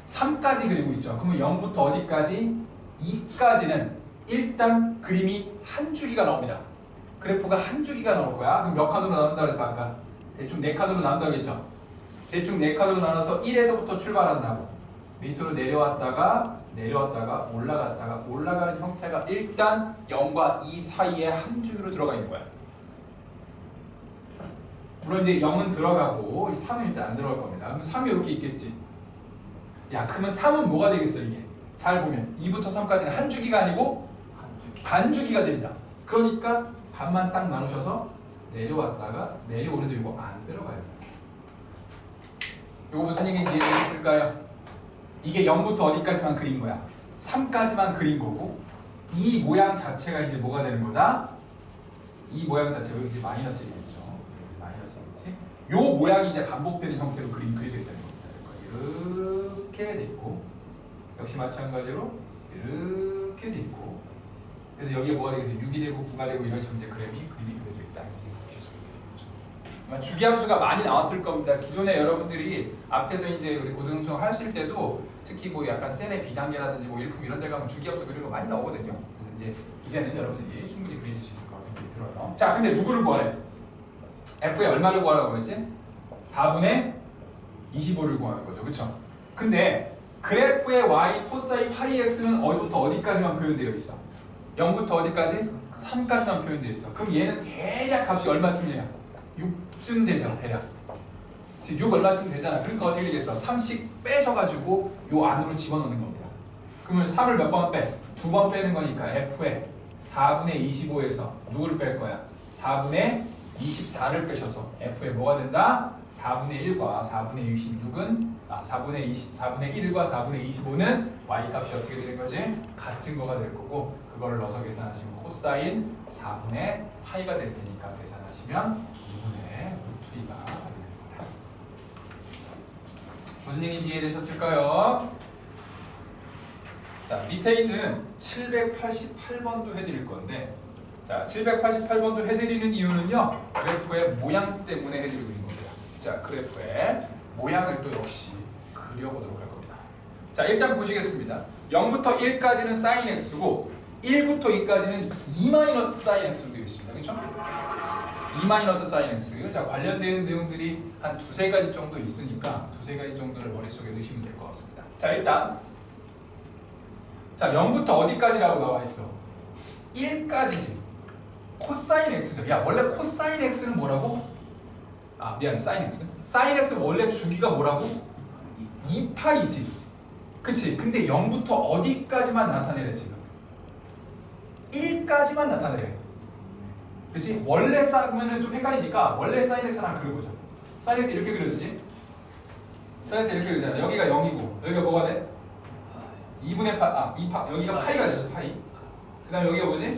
3까지 그리고 있죠. 그러면 0부터 어디까지? 2까지는 일단 그림이 한 주기가 나옵니다. 그래프가 한 주기가 나올 거야. 그럼 몇 칸으로 나눈다 그래서 아까? 대충 4칸으로 나눈다고 했죠? 대충 4칸으로 나눠서 1에서부터 출발한다고. 밑으로 내려왔다가 올라갔다가 올라가는 형태가 일단 0과 2 사이에 한 주기로 들어가 있는 거야. 물론 이제 0은 들어가고 이 3은 일단 안 들어갈 겁니다. 그럼 3이 이렇게 있겠지. 야, 그러면 3은 뭐가 되겠어 이게? 잘 보면 2부터 3까지는 한 주기가 아니고 반 주기가 됩니다. 그러니까 반만 딱 나누셔서 내려왔다가 내려오는데 이거 안 들어가요. 이거 무슨 얘기인지 이해되셨을까요? 이게 0부터 어디까지만 그린 거야? 3까지만 그린 거고 이 모양 자체가 이제 뭐가 되는 거다? 이 모양 자체가 이제 마이너스 1이겠죠. 마이너스겠지. 요 모양이 이제 반복되는 형태로 그림이 그려져 있다는 겁니다. 이렇게 돼 있고 역시 마찬가지로 이렇게 돼 있고 그래서 여기에 뭐가 되겠어요? 6이 되고 9가 되고 이런 식으로 이제 그림이 그려져 있다. 주기함수가 많이 나왔을 겁니다. 기존에 여러분들이 앞에서 이제 우리 고등수능 하실 때도 특히 뭐 약간 셀의 비단계라든지 뭐 일품 이런 데 가면 주기함수 그리는 거 많이 나오거든요. 그래서 이제는 여러분들이 충분히 그리실 수 있을 것 같은 생각이 들어요. 자, 근데 누구를 구하래? F의 얼마를 구하라고 그랬지? 4분의 25를 구하는 거죠. 그쵸? 근데 그래프의 y 코사인 파이 x는 어디서부터 어디까지만 표현되어 있어? 0부터 어디까지? 3까지만 표현되어 있어. 그럼 얘는 대략 값이 얼마쯤이야? 6쯤 되잖아, 대략. 지금 6 얼마쯤 되잖아. 그러니까 어떻게 되겠어? 3씩 빼셔가지고 요 안으로 집어넣는 겁니다. 그러면 3을 몇 번 빼? 2번 빼는 거니까 f의 4분의 25에서 누구를 뺄 거야? 4분의 24를 빼셔서 f의 뭐가 된다? 4분의 1과 4분의 26은 4분의 1과 4분의 25는 y 값이 어떻게 되는 거지? 같은 거가 될 거고 그거를 넣어서 계산하시면 코사인 4분의 파이가 될 테니까 계산하시면 2분의 루트 2가 되는 거다. 무슨 얘기인지 이해되셨을까요? 자, 밑에 있는 788번도 해드릴 건데 자, 788번도 해드리는 이유는요 그래프의 모양 때문에 해드리고 있는 겁니다. 자, 그래프의 모양을 또 역시 그려보도록 할 겁니다. 자, 일단 보시겠습니다. 0부터 1까지는 sin x고 1부터 2까지는 2- sin x로 되어 있습니다. 그렇죠? 2- sin x. 자, 관련된 내용들이 한 두세 가지 정도 있으니까 두세 가지 정도를 머릿속에 넣으시면 될 것 같습니다. 자, 일단 자, 0부터 어디까지라고 나와 있어? 1까지지. 코사인 x죠. 야, 원래 코사인 x는 뭐라고? 아, 미안해. 사인 x. 사인 x 원래 주기가 뭐라고? 2파이지. 그치? 근데 0부터 어디까지만 나타내래 지금? 1까지만 나타내래. 그치? 원래 쌓으면 좀 헷갈리니까 원래 사인 x는 한번 그려보자. 사인 x 이렇게 그려지지? 사인 x 이렇게 그리잖아. 여기가 0이고 여기가 뭐가 돼? 2분의 파, 2파, 여기가 파이가 되죠, 파이. 그 다음에 여기가 뭐지?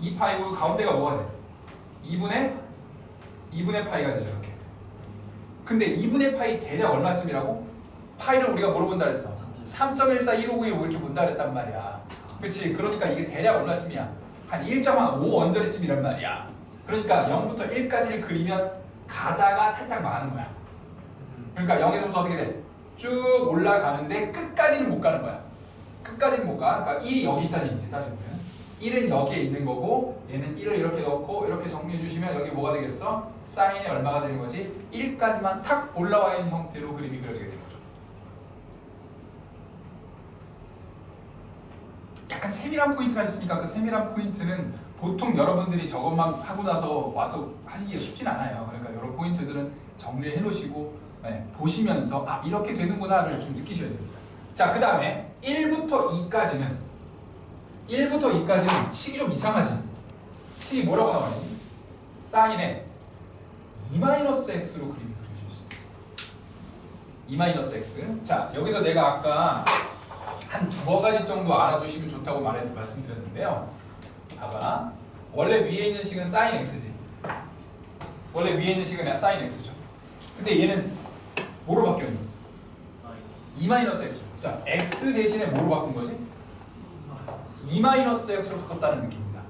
2파이고 가운데가 뭐가 돼? 2분의 파이가 되죠, 이렇게. 근데 2분의 파이 대략 얼마쯤이라고? 파이를 우리가 뭐로 본다 그랬어? 3.14159 이렇게 본다 그랬단 말이야. 그치? 그러니까 이게 대략 얼마쯤이야? 한 1.5 언저리쯤이란 말이야. 그러니까 0부터 1까지를 그리면 가다가 살짝 망하는 거야. 그러니까 0에서부터 어떻게 돼? 쭉 올라가는데 끝까지는 못 가는 거야. 끝까지는 못 가. 그러니까 1이 여기 있다는 얘기지, 따지면. 1은 여기에 있는 거고 얘는 1을 이렇게 넣고 이렇게 정리해 주시면 여기 뭐가 되겠어? 사인이 얼마가 되는 거지? 1까지만 탁 올라와 있는 형태로 그림이 그려지게 되는 거죠. 약간 세밀한 포인트가 있으니까 그 세밀한 포인트는 보통 여러분들이 저것만 하고 나서 와서 하시기가 쉽진 않아요. 그러니까 이런 포인트들은 정리를 해 놓으시고 보시면서 아 이렇게 되는구나를 좀 느끼셔야 됩니다. 자, 그 다음에 1부터 2까지는 식이 좀 이상하지? 식이 뭐라고 나와있니? 사인에 2-x로 그림이 그려져 있습니다. 2-x. 자, 여기서 내가 아까 한 두어 가지 정도 알아두시면 좋다고 말씀드렸는데요. 봐봐. 원래 위에 있는 식은 sin x지. 원래 위에 있는 식은 sin x죠. 근데 얘는 뭐로 바뀌었니? 2-x. 자, x 대신에 뭐로 바꾼 거지? 2-x로 바꿨다는 느낌입니다.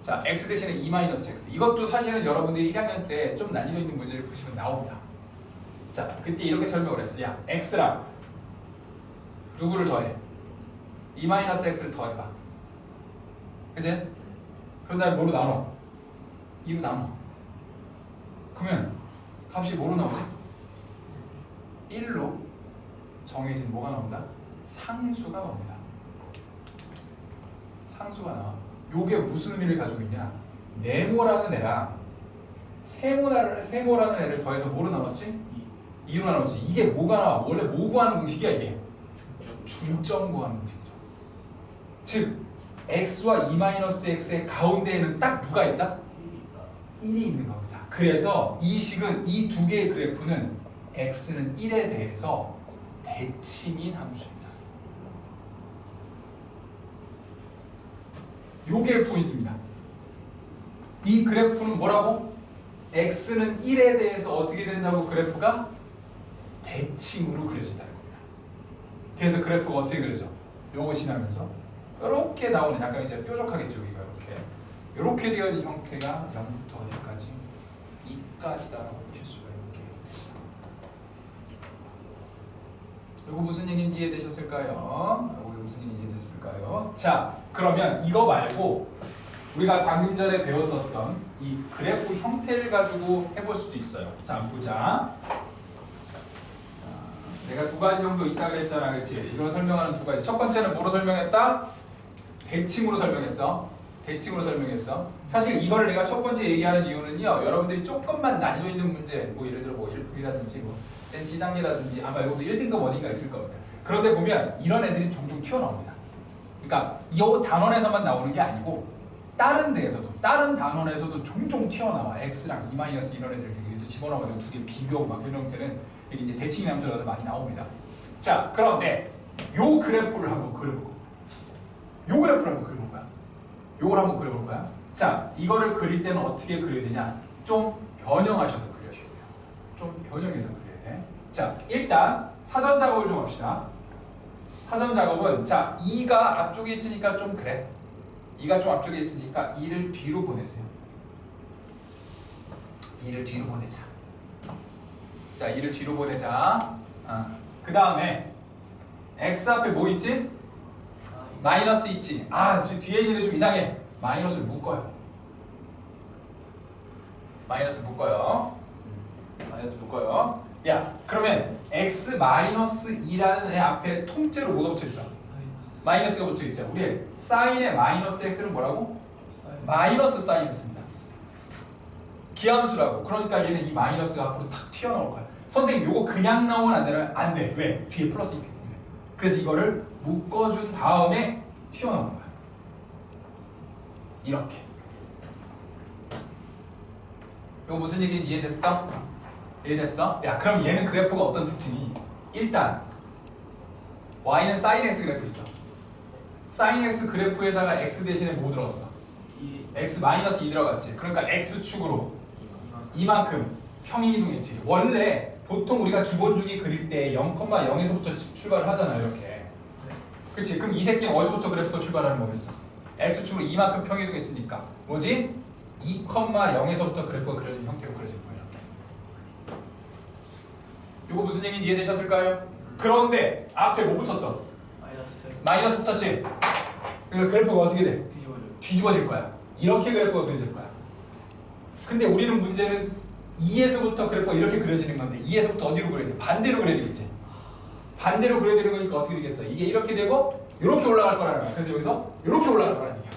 자, x 대신에 2-x. 이것도 사실은 여러분들이 1학년 때 좀 난이도 있는 문제를 푸시면 나옵니다. 자, 그때 이렇게 설명을 했어. 야, x랑 누구를 더해? 2-x를 더해봐. 그치? 그런 다음에 뭐로 나눠? 2로 나눠. 그러면 값이 뭐로 나오지? 1로 정해진 뭐가 나온다? 상수가 나옵니다. 상수가 나와. 요게 무슨 의미를 가지고 있냐? 네모라는 애랑 세모라는 애를 더해서 뭐로 나눴지? 2로 나눴지. 이게 뭐가 나와? 원래 뭐 구하는 공식이야 이게? 중점 구하는 공식이죠. 즉 x와 2-x의 가운데에는 딱 누가 있다? 1이 있는 겁니다. 그래서 이 식은 이 두 개의 그래프는 x는 1에 대해서 대칭인 함수입니다. 요게 포인트입니다. 이 그래프는 뭐라고? x는 1에 대해서 어떻게 된다고 그래프가? 대칭으로 그려진다는 겁니다. 그래서 그래프가 어떻게 그려져? 요거 지나면서 이렇게 나오는 약간 이제 뾰족하겠죠. 여기가 이렇게 되어 있는 형태가 0부터 어디까지? 2까지다라고 보실 수가 있게 됩니다. 요거 무슨 얘기인지 이해되셨을까요? 요거 무슨 얘기인지 이해되셨을까요? 자, 그러면 이거 말고 우리가 방금 전에 배웠었던 이 그래프 형태를 가지고 해볼 수도 있어요. 자, 한번 보자. 자, 내가 두 가지 정도 있다 그랬잖아, 그렇지? 이걸 설명하는 두 가지. 첫 번째는 뭐로 설명했다? 대칭으로 설명했어. 대칭으로 설명했어. 사실 이거를 내가 첫 번째 얘기하는 이유는요, 여러분들이 조금만 난이도 있는 문제, 뭐 예를 들어 뭐 1품이라든지 뭐 센치 단계라든지 아마 이것도 1등급 어딘가 있을 겁니다. 그런데 보면 이런 애들이 종종 튀어나옵니다. 그러니까 이 단원에서만 나오는 게 아니고 다른 데에서도, 다른 단원에서도 종종 튀어나와. X랑 E- 이런 애들 집어넣어가지고 두 개 비교하고 막 이런 때는 이게 이제 대칭 함수라도 많이 나옵니다. 자, 그런데 요 그래프를 한번 그려보고, 요 그래프를 한번 그려볼 거야. 요걸 한번 그려볼 거야. 자, 이거를 그릴 때는 어떻게 그려야 되냐? 좀 변형하셔서 그려야 돼요. 좀 변형해서 그려야 돼. 자, 일단 사전 작업을 좀 합시다. 사전 작업은 자, 2가 앞쪽에 있으니까 좀 그래. 2가 좀 앞쪽에 있으니까 2를 뒤로 보내세요. 2를 뒤로 보내자. 자, 2를 뒤로 보내자. 그 다음에 x 앞에 뭐 있지? 마이너스 있지. 아, 지금 뒤에 있는 게 좀 이상해. 마이너스를 묶어요. 마이너스 묶어요. 마이너스 묶어요. 야, 그러면 x 마이너스 2라는 애 앞에 통째로 뭐가 붙어 있어? 마이너스가 붙어 있죠. 우리 사인의 마이너스 x는 뭐라고? 마이너스 사인 x입니다. 기함수라고. 그러니까 얘는 이 마이너스가 앞으로 탁 튀어나올 거야. 선생님, 요거 그냥 나오면 안 되나요? 안 돼. 왜? 뒤에 플러스 있기 때문에. 그래서 이거를 묶어준 다음에 튀어나오는 거야. 이렇게. 이거 무슨 얘기인지 이해됐어? 이해됐어? 야, 그럼 얘는 그래프가 어떤 특징이? 일단 y는 sin x 그래프 있어. sin x 그래프에다가 x 대신에 뭐 들어갔어? x 마이너스 2 들어갔지. 그러니까 x축으로 이만큼 평행이동했지. 원래 보통 우리가 기본 주기 그릴 때 0,0에서부터 출발을 하잖아요. 이렇게. 그렇지. 그럼 이 새끼는 어디서부터 그래프가 출발하는 거겠어? x축으로 이만큼 평행이동했으니까 뭐지? 2,0에서부터 그래프가 그려진 형태로 그려진 거예요. 이거 무슨 얘기인지 이해되셨을까요? 그런데 앞에 뭐 붙었어? 마이너스 붙었지? 그러니까 그래프가 어떻게 돼? 뒤집어질 거야. 이렇게 그래프가 그려질 거야. 근데 우리는 문제는 2에서부터 그래프가 이렇게 그려지는 건데 2에서부터 어디로 그려야 돼? 반대로 그려야 되겠지? 반대로 그려야 되는 거니까 어떻게 되겠어? 이게 이렇게 되고 이렇게 올라갈 거라는 거야. 그래서 여기서 이렇게 올라갈 거라는 얘기야.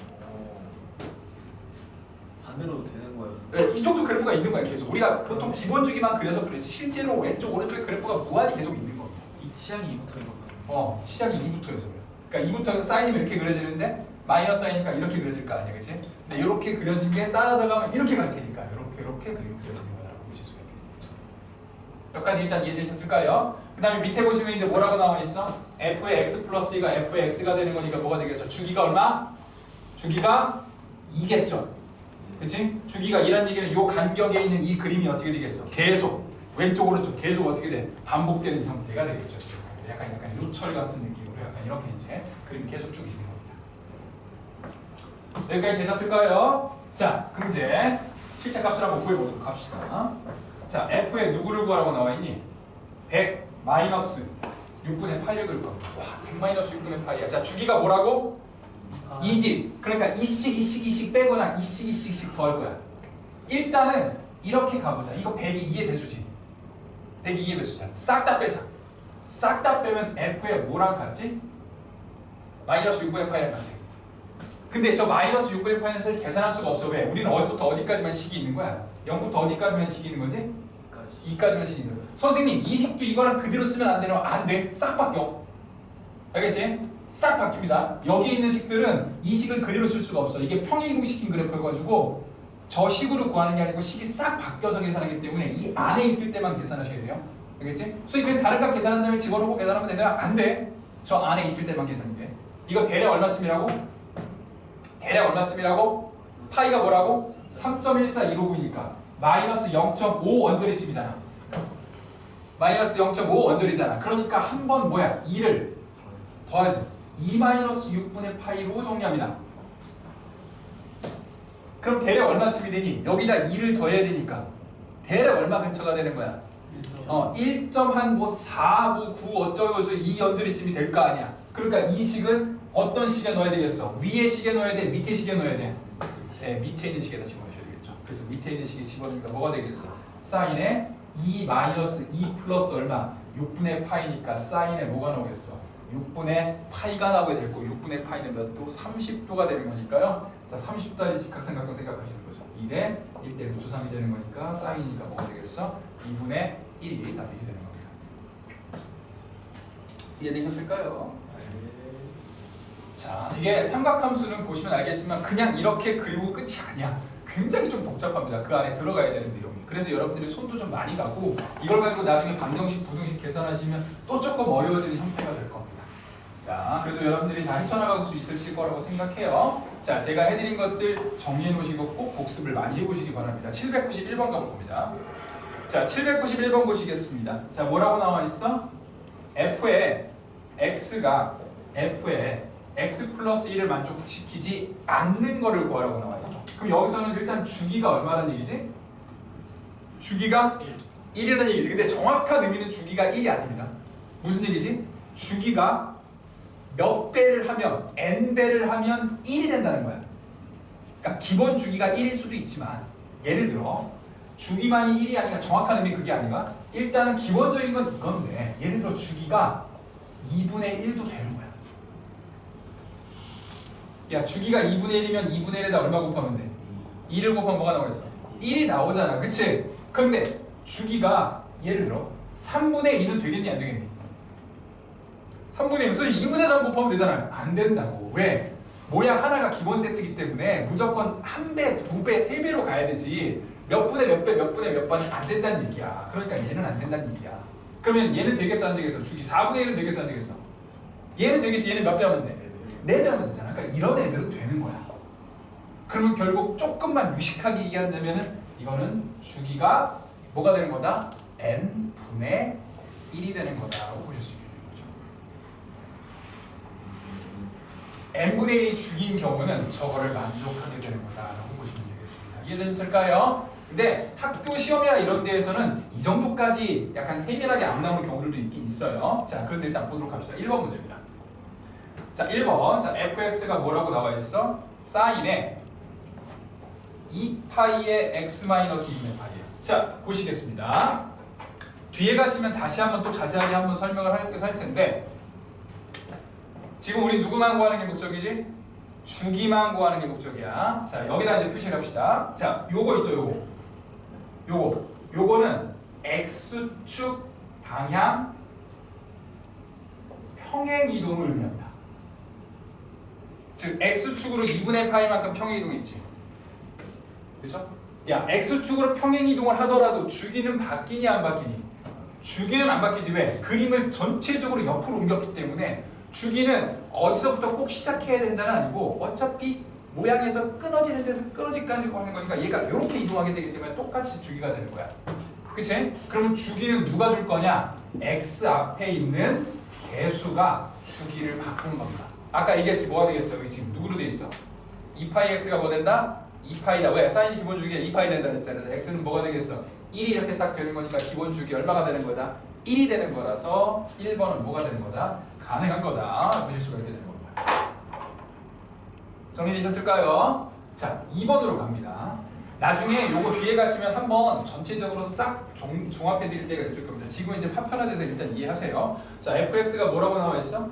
반대로 되는 거예요. 네, 이 정도 그래프가 있는 거야. 계속 우리가 보통 기본 주기만 그려서 그랬지 실제로 왼쪽 오른쪽에 그래프가 무한히 계속 있는 겁니다. 시향이 2부터인 시작이 2부터여서 그래. 그러니까 2부터 사인이면 이렇게 그려지는데 마이너스 사인이니까 이렇게 그려질 거 아니야, 그렇지? 근데 이렇게 그려진 게 따라서 가면 이렇게 갈 테니까 이렇게 그려지는 거라고 보실 수가 있겠죠. 여기까지 일단 이해되셨을까요? 그 다음에 밑에 보시면 이제 뭐라고 나와 있어? f의 x 플러스 2가 f의 x가 되는 거니까 뭐가 되겠어? 주기가 얼마? 주기가 2겠죠. 그치? 주기가 2란 얘기는 이 간격에 있는 이 그림이 어떻게 되겠어? 계속 왼쪽 오른쪽 계속 어떻게 돼? 반복되는 형태가 되겠죠. 약간 요철 같은 느낌으로 약간 이렇게 이제 그림이 계속 쭉 있는 겁니다. 여기까지 되셨을까요? 자, 그럼 이제 실제 값을 한번 구해보도록 합시다. 자, f에 누구를 구하라고 나와있니? 100 마이너스 6분의 8을 그릴 겁니다. 와, 100 마이너스 6분의 8이야. 자, 주기가 뭐라고? 2지. 그러니까 2씩 빼거나 2씩 더할 거야. 일단은 이렇게 가보자. 이거 100이 2의 배수지. 100이 2의 배수잖아. 싹 다 빼자. 싹 다 빼면 f에 뭐랑 같지? 마이너스 6분의 8이랑 같아. 근데 저 마이너스 6분의 8을 계산할 수가 없어. 왜? 우리는 어디서부터 어디까지만 식이 있는 거야? 0부터 어디까지만 식이 있는 거지? 2까지만 식이 있는 거야. 선생님, 이 식도 이거랑 그대로 쓰면 안 되나? 안 돼. 싹 바뀌어. 알겠지? 싹 바뀝니다. 여기 있는 식들은 이 식을 그대로 쓸 수가 없어. 이게 평행이동시킨 그래프여가지고 저 식으로 구하는 게 아니고 식이 싹 바뀌어서 계산하기 때문에 이 안에 있을 때만 계산하셔야 돼요. 알겠지? 선생님, 다른 값 계산한다면 집어넣고 계산하면 되나? 안 돼. 저 안에 있을 때만 계산이 돼. 이거 대략 얼마쯤이라고? 대략 얼마쯤이라고? 파이가 뭐라고? 3.14259이니까 마이너스 0.5 원저리쯤이잖아. 마이너스 0.5 원저리잖아. 그러니까 한 번 뭐야? 2를 더하지. 2 마이너스 6분의 파이로 정리합니다. 그럼 대략 얼마쯤이 되니? 여기다 2를 더해야 되니까 대략 얼마 근처가 되는 거야? 1.459 어쩌고 이 연저리쯤이 될 거 아니야. 그러니까 이 식은 어떤 식에 넣어야 되겠어? 위에 식에 넣어야 돼? 밑에 식에 넣어야 돼? 네, 밑에 있는 식에다 집어넣으셔야 되겠죠. 그래서 밑에 있는 식에 집어넣으니까 뭐가 되겠어? 사인에 2 마이너스 2 플러스 얼마? 6분의 파이니까 사인에 뭐가 나오겠어? 6분의 파이가 나오게 될 거고 6분의 파이는 몇 도? 30도가 되는 거니까요. 자, 30도짜리 직각삼각형 생각하시는 거죠. 2대 1대 루트 3이 되는 거니까 사인이니까 뭐가 되겠어? 2분의 1이 답이 되는 겁니다. 이해되셨을까요? 자, 이게 삼각함수는 보시면 알겠지만 그냥 이렇게 그리고 끝이 아니야. 굉장히 좀 복잡합니다. 그 안에 들어가야 되는 내용이. 그래서 여러분들이 손도 좀 많이 가고 이걸 가지고 나중에 반정식, 부등식 계산하시면 또 조금 어려워지는 형태가 될 겁니다. 자, 그래도 여러분들이 다 헤쳐나갈 수 있으실 거라고 생각해요. 자, 제가 해드린 것들 정리해 놓으시고 꼭 복습을 많이 해보시기 바랍니다. 791번 가볼 겁니다. 자, 791번 보시겠습니다. 자, 뭐라고 나와 있어? F에 X가 F에 X 플러스 1을 만족시키지 않는 거를 구하라고 나와 있어. 그럼 여기서는 일단 주기가 얼마라는 얘기지? 주기가 1이라는 얘기지. 근데 정확한 의미는 주기가 1이 아닙니다. 무슨 얘기지? 주기가 몇 배를 하면 n배를 하면 1이 된다는 거야. 그러니까 기본 주기가 1일 수도 있지만 예를 들어 주기만이 1이 아니라 정확한 의미 그게 아니라 일단은 기본적인 건 이건데 예를 들어 주기가 2분의 1도 되는 거야. 야, 주기가 2분의 1이면 2분의 1에다 얼마 곱하면 돼? 2를 곱하면 뭐가 나오겠어? 1이 나오잖아. 그치? 근데 주기가 예를 들어 3분의 2는 되겠니 안 되겠니? 3분의 1, 그래서 2분의 3 곱하면 되잖아요. 안 된다고. 왜? 모양 하나가 기본 세트이기 때문에 무조건 1배, 2배, 3배로 가야 되지 몇 분의 몇 배, 몇 분의 몇 번은 안 된다는 얘기야. 그러니까 얘는 안 된다는 얘기야. 그러면 얘는 되겠어 안 되겠어? 주기 4분의 1은 되겠어 안 되겠어? 얘는 되겠지. 얘는 몇 배 하면 돼? 4배 하면 되잖아. 그러니까 이런 애들은 되는 거야. 그러면 결국 조금만 유식하게 얘기한다면은 이거는 주기가 뭐가 되는 거다? n분의 1이 되는 거다라고 보실 수 있게 되는 거죠. n분의 1이 주기인 경우는 저거를 만족하게 되는 거다라고 보시면 되겠습니다. 이해되셨을까요? 근데 학교 시험이나 이런 데에서는 이 정도까지 약간 세밀하게 안 나오는 경우들도 있긴 있어요. 자, 그런데 일단 보도록 합시다. 1번 문제입니다. 자, 1번. 자, fx가 뭐라고 나와 있어? 사인에 2파이의 x-2분의 파이예요. 자, 보시겠습니다. 뒤에 가시면 다시 한번 또 자세하게 한번 설명을 할 텐데 지금 우리 누구만 구하는 게 목적이지? 주기만 구하는 게 목적이야. 자, 여기다 이제 표시를 합시다. 자, 요거 있죠, 요거는 x축 방향 평행 이동을 의미합니다. 즉 x축으로 2분의 파이만큼 평행 이동이 있지. 그렇죠? 야, x축으로 평행 이동을 하더라도 주기는 바뀌니 안 바뀌니? 주기는 안 바뀌지. 왜? 그림을 전체적으로 옆으로 옮겼기 때문에 주기는 어디서부터 꼭 시작해야 된다는 아니고 어차피 모양에서 끊어지는 데서 끊어지까지 하는 거니까 얘가 이렇게 이동하게 되기 때문에 똑같이 주기가 되는 거야. 그치? 그럼 주기는 누가 줄 거냐? x 앞에 있는 개수가 주기를 바꾸는 겁니다. 아까 얘기했지 뭐가 되겠어? 여기 지금 누구로 돼 있어? 2파이 x가 뭐 된다? 2파이다. 왜? 사인 기본 주기가 2파이 된다 그랬잖아. 그래서 x는 뭐가 되겠어? 1이 이렇게 딱 되는 거니까 기본 주기 얼마가 되는 거다? 1이 되는 거라서 1번은 뭐가 되는 거다? 가능한 거다. 보실 수가 있게 되는 겁니다. 정리되셨을까요? 자, 2번으로 갑니다. 나중에 요거 뒤에 가시면 한번 전체적으로 싹 종합해 드릴 때가 있을 겁니다. 지금 이제 판편화돼서 일단 이해하세요. 자, fx가 뭐라고 나와 있어?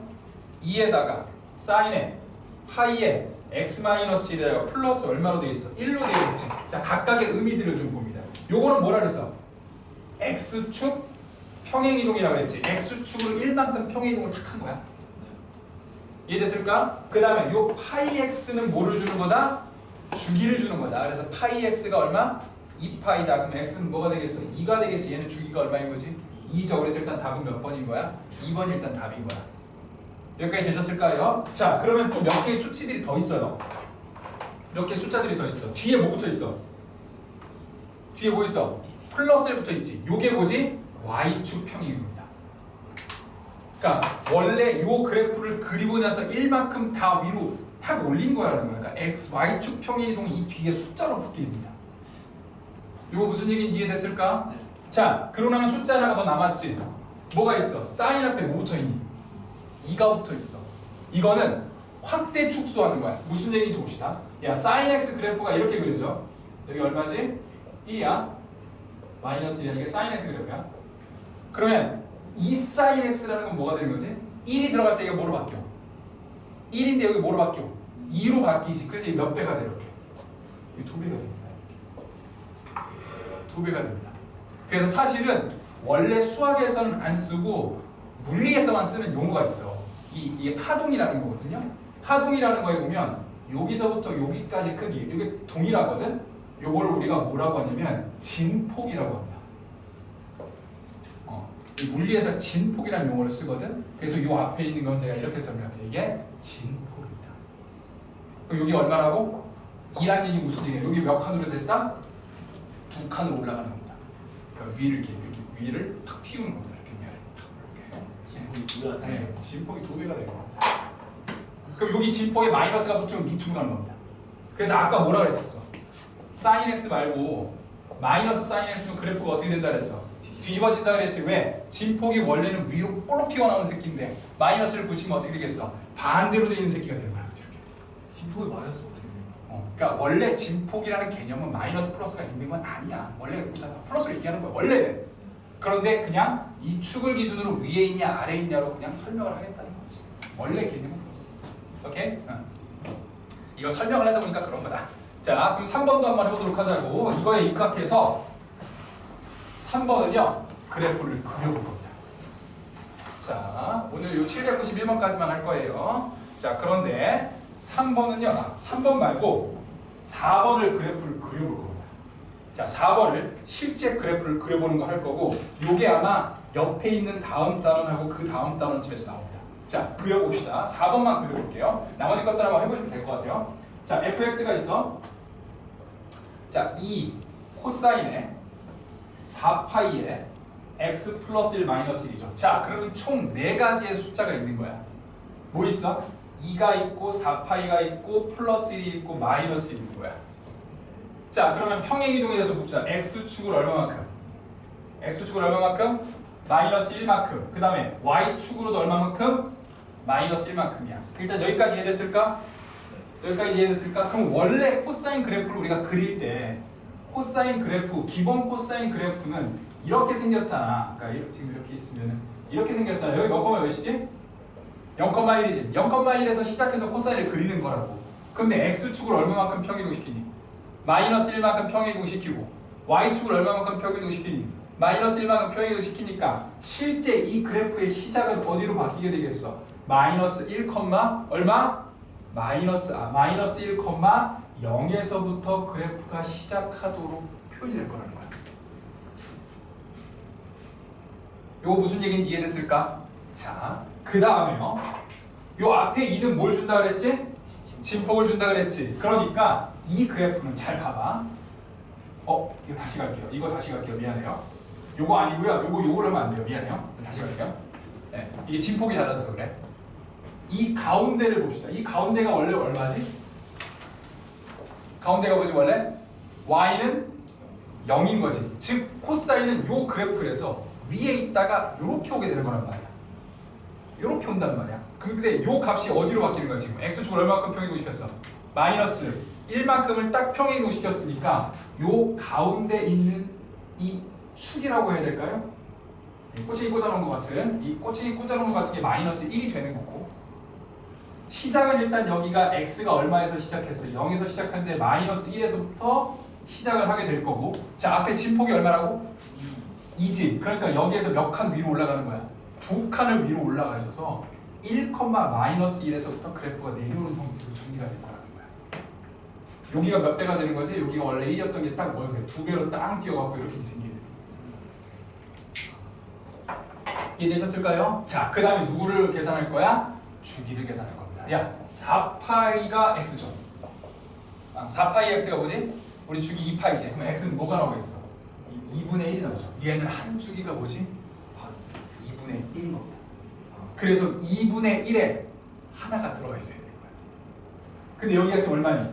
2에다가 사인에 파이에 x-1에다가 플러스 얼마로 되어 있어? 1로 되어 있지. 자, 각각의 의미들을 좀 봅니다. 요거는 뭐라 그랬어? x축 평행이동이라고 했지. x축으로 1만큼 평행이동을 탁 한 거야. 이해됐을까? 그 다음에 요 파이 x는 뭐를 주는 거다? 주기를 주는 거다. 그래서 파이 x가 얼마? 2파이다. 그럼 x는 뭐가 되겠어? 2가 되겠지. 얘는 주기가 얼마인 거지? 2죠. 그래서 일단 답은 몇 번인 거야? 2번이 일단 답인 거야. 여기까지 되셨을까요? 자, 그러면 또 몇 개의 수치들이 더 있어요. 몇 개의 숫자들이 더 있어. 뒤에 뭐 붙어 있어? 뒤에 뭐 있어? 플러스에 붙어 있지. 요게 뭐지? y축 평행이동이다. 그러니까 원래 요 그래프를 그리고 나서 1만큼 다 위로 탁 올린 거라는 거야. 그러니까 x, y축 평행이동이 이 뒤에 숫자로 붙게 됩니다. 요거 무슨 얘기인지 이해됐을까? 자, 그러고 나면 숫자 하나가 더 남았지. 뭐가 있어? 사인 앞에 뭐 붙어 있니? 2가 붙어 있어. 이거는 확대 축소하는 거야. 무슨 얘기인지 봅시다. 야, 사인 x 그래프가 이렇게 그려져. 여기 얼마지? 1이야. 마이너스 1이야. 이게 사인 x 그래프야. 그러면 2 sin x라는 건 뭐가 되는 거지? 1이 들어갈 때 이게 뭐로 바뀌어? 1인데 여기 뭐로 바뀌어? 2로 바뀌지. 그래서 이게 몇 배가 돼 이렇게? 이게 2배가 됩니다. 2배가 됩니다. 그래서 사실은 원래 수학에서는 안 쓰고 물리에서만 쓰는 용어가 있어. 이게 파동이라는 거거든요. 파동이라는 거에 보면 여기서부터 여기까지 크기 이게 동일하거든. 요걸 우리가 뭐라고 하냐면 진폭이라고 합니다. 이 물리에서 진폭이라는 용어를 쓰거든. 그래서 요 앞에 있는 건 제가 이렇게 설명할게요. 이게 진폭이다. 그럼 여기 얼마라고? 2라는 얘기 무슨 얘기예요? 여기 몇 칸으로 됐다? 2칸으로 올라가는 겁니다. 그러니까 위를 이렇게 위를 탁 튀우는 겁니다. 이렇게 네, 진폭이 2배가 되고. 그럼 여기 진폭에 마이너스가 붙으면 밑으로 가는 겁니다. 그래서 아까 뭐라 그랬었어? sin x 말고 마이너스 sin x면 그래프가 어떻게 된다 그랬어? 뒤집어진다 그랬지. 왜? 진폭이 원래는 위로 볼록 튀어나오는 새끼인데 마이너스를 붙이면 어떻게 되겠어? 반대로 되는 새끼가 되는 거야. 그렇죠? 진폭이 마이너스 어떻게 돼요? 그러니까 원래 진폭이라는 개념은 마이너스 플러스가 있는 건 아니야. 원래 그잖아. 플러스로 얘기하는 거야. 원래는. 그런데 그냥 이 축을 기준으로 위에 있냐 아래에 있냐로 그냥 설명을 하겠다는 거지. 원래 개념은 플러스. 오케이? 이거 설명을 하다 보니까 그런 거다. 자, 그럼 3번도 한번 해보도록 하자고. 이거에 입각해서 3번은요 그래프를 그려볼 겁니다. 자, 오늘 요 791번까지만 할 거예요. 자, 그런데 3번은요 3번 말고 4번을 그래프를 그려볼 겁니다. 자, 4번을 실제 그래프를 그려보는 거 할 거고, 요게 아마 옆에 있는 다음 단원하고 그 다음 단원쯤에서 나옵니다. 자, 그려봅시다. 4번만 그려볼게요. 나머지 것들 한번 해보시면 될 것 같아요. 자, fx가 있어. 자, 2 코사인에 4파이에 x 플러스 1 마이너스 1이죠. 자, 그러면 총 4가지의 숫자가 있는 거야. 뭐 있어? 2가 있고 4파이가 있고 플러스 1이 있고 마이너스 1이 있는 거야. 자, 그러면 평행이동에 대해서 봅시다. x축을 얼마만큼? x축을 얼마만큼? 마이너스 1만큼. 그 다음에 y축으로도 얼마만큼? 마이너스 1만큼이야. 일단 여기까지 이해됐을까? 여기까지 이해됐을까? 그럼 원래 코사인 그래프를 우리가 그릴 때 코사인 그래프, 기본 코사인 그래프는 이렇게 생겼잖아. 그러니까 지금 이렇게 있으면 이렇게 생겼잖아. 여기 몇 거면 몇이지? 0,1이지. 0,1에서 시작해서 코사인을 그리는 거라고. 근데 x축을 얼마만큼 평이동시키니? 마이너스 1만큼 평이동시키고 y축을 얼마만큼 평이동시키니? 마이너스 1만큼 평이동시키니까 실제 이 그래프의 시작은 어디로 바뀌게 되겠어? 마이너스 1, 얼마? 마이너스 1, 0에서부터 그래프가 시작하도록 표현이 될 거라는 거야. 이거 무슨 얘기인지 이해됐을까? 자, 그 다음에요. 요 앞에 2는 뭘 준다 그랬지? 진폭을 준다 그랬지. 그러니까 이 그래프는 잘 봐봐. 이거 다시 갈게요. 이거 다시 갈게요. 미안해요. 요거 아니고요. 요거를 하면 안 돼요. 미안해요. 다시 갈게요. 네, 이게 진폭이 달라져서 그래. 이 가운데를 봅시다. 이 가운데가 원래 얼마지? 가운데가 뭐지 원래? y는 0인 거지. 즉 코사인은 요 그래프에서 위에 있다가 요렇게 오게 되는 거란 말이야. 요렇게 온단 말이야. 근데 요 값이 어디로 바뀌는 거야 지금? x축을 얼마만큼 평행이동시켰어? 마이너스 1만큼을 딱 평행이동시켰으니까 요 가운데 있는 이 축이라고 해야 될까요? 꼬챙이 꽂아놓은 것 같은 이 꼬챙이 꽂아놓은 것 같은 게 마이너스 1이 되는 거고, 시작은 일단 여기가 x가 얼마에서 시작했어? 0에서 시작하는데 마이너스 1에서부터 시작을 하게 될 거고, 자 앞에 진폭이 얼마라고? 2지. 그러니까 여기에서 몇 칸 위로 올라가는 거야? 2칸을 위로 올라가셔서 1, 마이너스 1에서부터 그래프가 내려오는 형태로 정리가 될 거라는 거야. 여기가 몇 배가 되는 거지? 여기가 원래 1이었던 게 딱 2배로 땅 뛰어갖고 이렇게 생기게 되는 거죠. 이해되셨을까요? 자, 그 다음에 누구를 계산할 거야? 주기를 계산할 겁니다. 야, 4파이가 x죠. 4파이 x가 뭐지? 우리 주기 2파이지. 그럼 x는 뭐가 나오고 있어? 2분의 1이 나오죠. 얘는 한 주기가 뭐지? 2분의 1인 겁니다. 그래서 2분의 1에 하나가 들어가 있어야 되는 거야. 근데 여기가 지금 얼마니?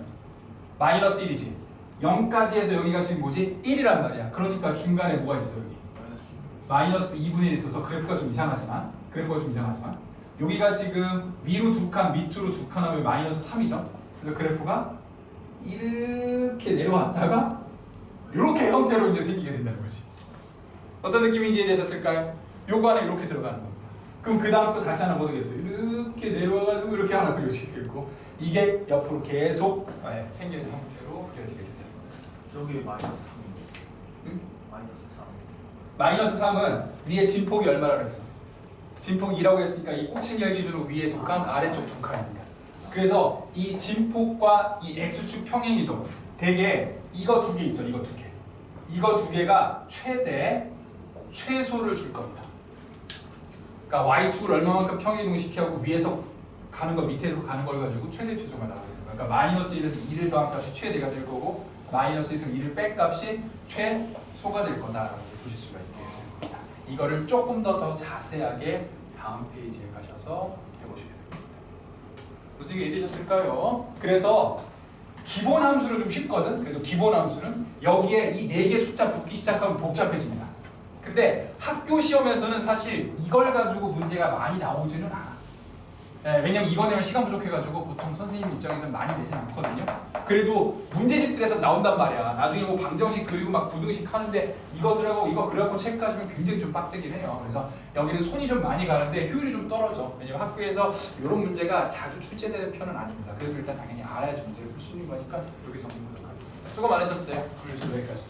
마이너스 1이지. 0까지 해서 여기가 지금 뭐지? 1이란 말이야. 그러니까 중간에 뭐가 있어 여기? 마이너스 2분의 1이 있어서 그래프가 좀 이상하지만 여기가 지금 위로 2칸 밑으로 2칸 하면 마이너스 3이죠. 그래서 그래프가 이렇게 내려왔다가 이렇게 형태로 이제 생기게 된다는 거지. 어떤 느낌인지 이해되셨을까요? 요거 안에 이렇게 들어가는 겁니다. 그럼 그 다음 거 다시 하나 뭐 되겠어요? 이렇게 내려와가지고 이렇게 하나 그려지게 되고 이게 옆으로 계속 생기는 형태로 그려지게 됩니다. 저기 마이너스 3. 응? 마이너스 3. 마이너스 3은 위에 진폭이 얼마라 그랬어? 진폭이 2라고 했으니까 이 꼭지기를 기준으로 위에 두 칸, 아래쪽 두 칸입니다. 그래서 이 진폭과 이 X축 평행이동 대개 이거 두 개 있죠. 이거 두 개. 이거 두 개가 최소를 줄 겁니다. 그러니까 Y축을 얼마만큼 평행이동시키고 위에서 가는 거 밑에서 가는 걸 가지고 최대 최소가 나오게 돼요. 그러니까 마이너스 1에서 2를 더한 값이 최대가 될 거고 마이너스 1에서 2를 뺀 값이 최소가 될 거다라고 보실 수가 있게 됩니다. 이거를 조금 더 자세하게 다음 페이지에 가셔서 해보시게 됩니다. 무슨 얘기 이해되셨을까요? 그래서 기본 함수는 좀 쉽거든. 그래도 기본 함수는 여기에 이 4개 숫자 붙기 시작하면 복잡해집니다. 근데 학교 시험에서는 사실 이걸 가지고 문제가 많이 나오지는 않아. 왜냐면 이거 내면 시간 부족해가지고 보통 선생님 입장에서 많이 내진 않거든요. 그래도 문제집들에서 나온단 말이야. 나중에 뭐 방정식 그리고 막 부등식 하는데 이거 들어가고 이거 그래갖고 체크하시면 굉장히 좀 빡세긴 해요. 그래서 여기는 손이 좀 많이 가는데 효율이 좀 떨어져. 왜냐면 학교에서 이런 문제가 자주 출제되는 편은 아닙니다. 그래도 일단 당연히 알아야지 문제를 풀 수 있는 거니까 여기서 공부하도록 하겠습니다. 수고 많으셨어요. 오늘 여기까지.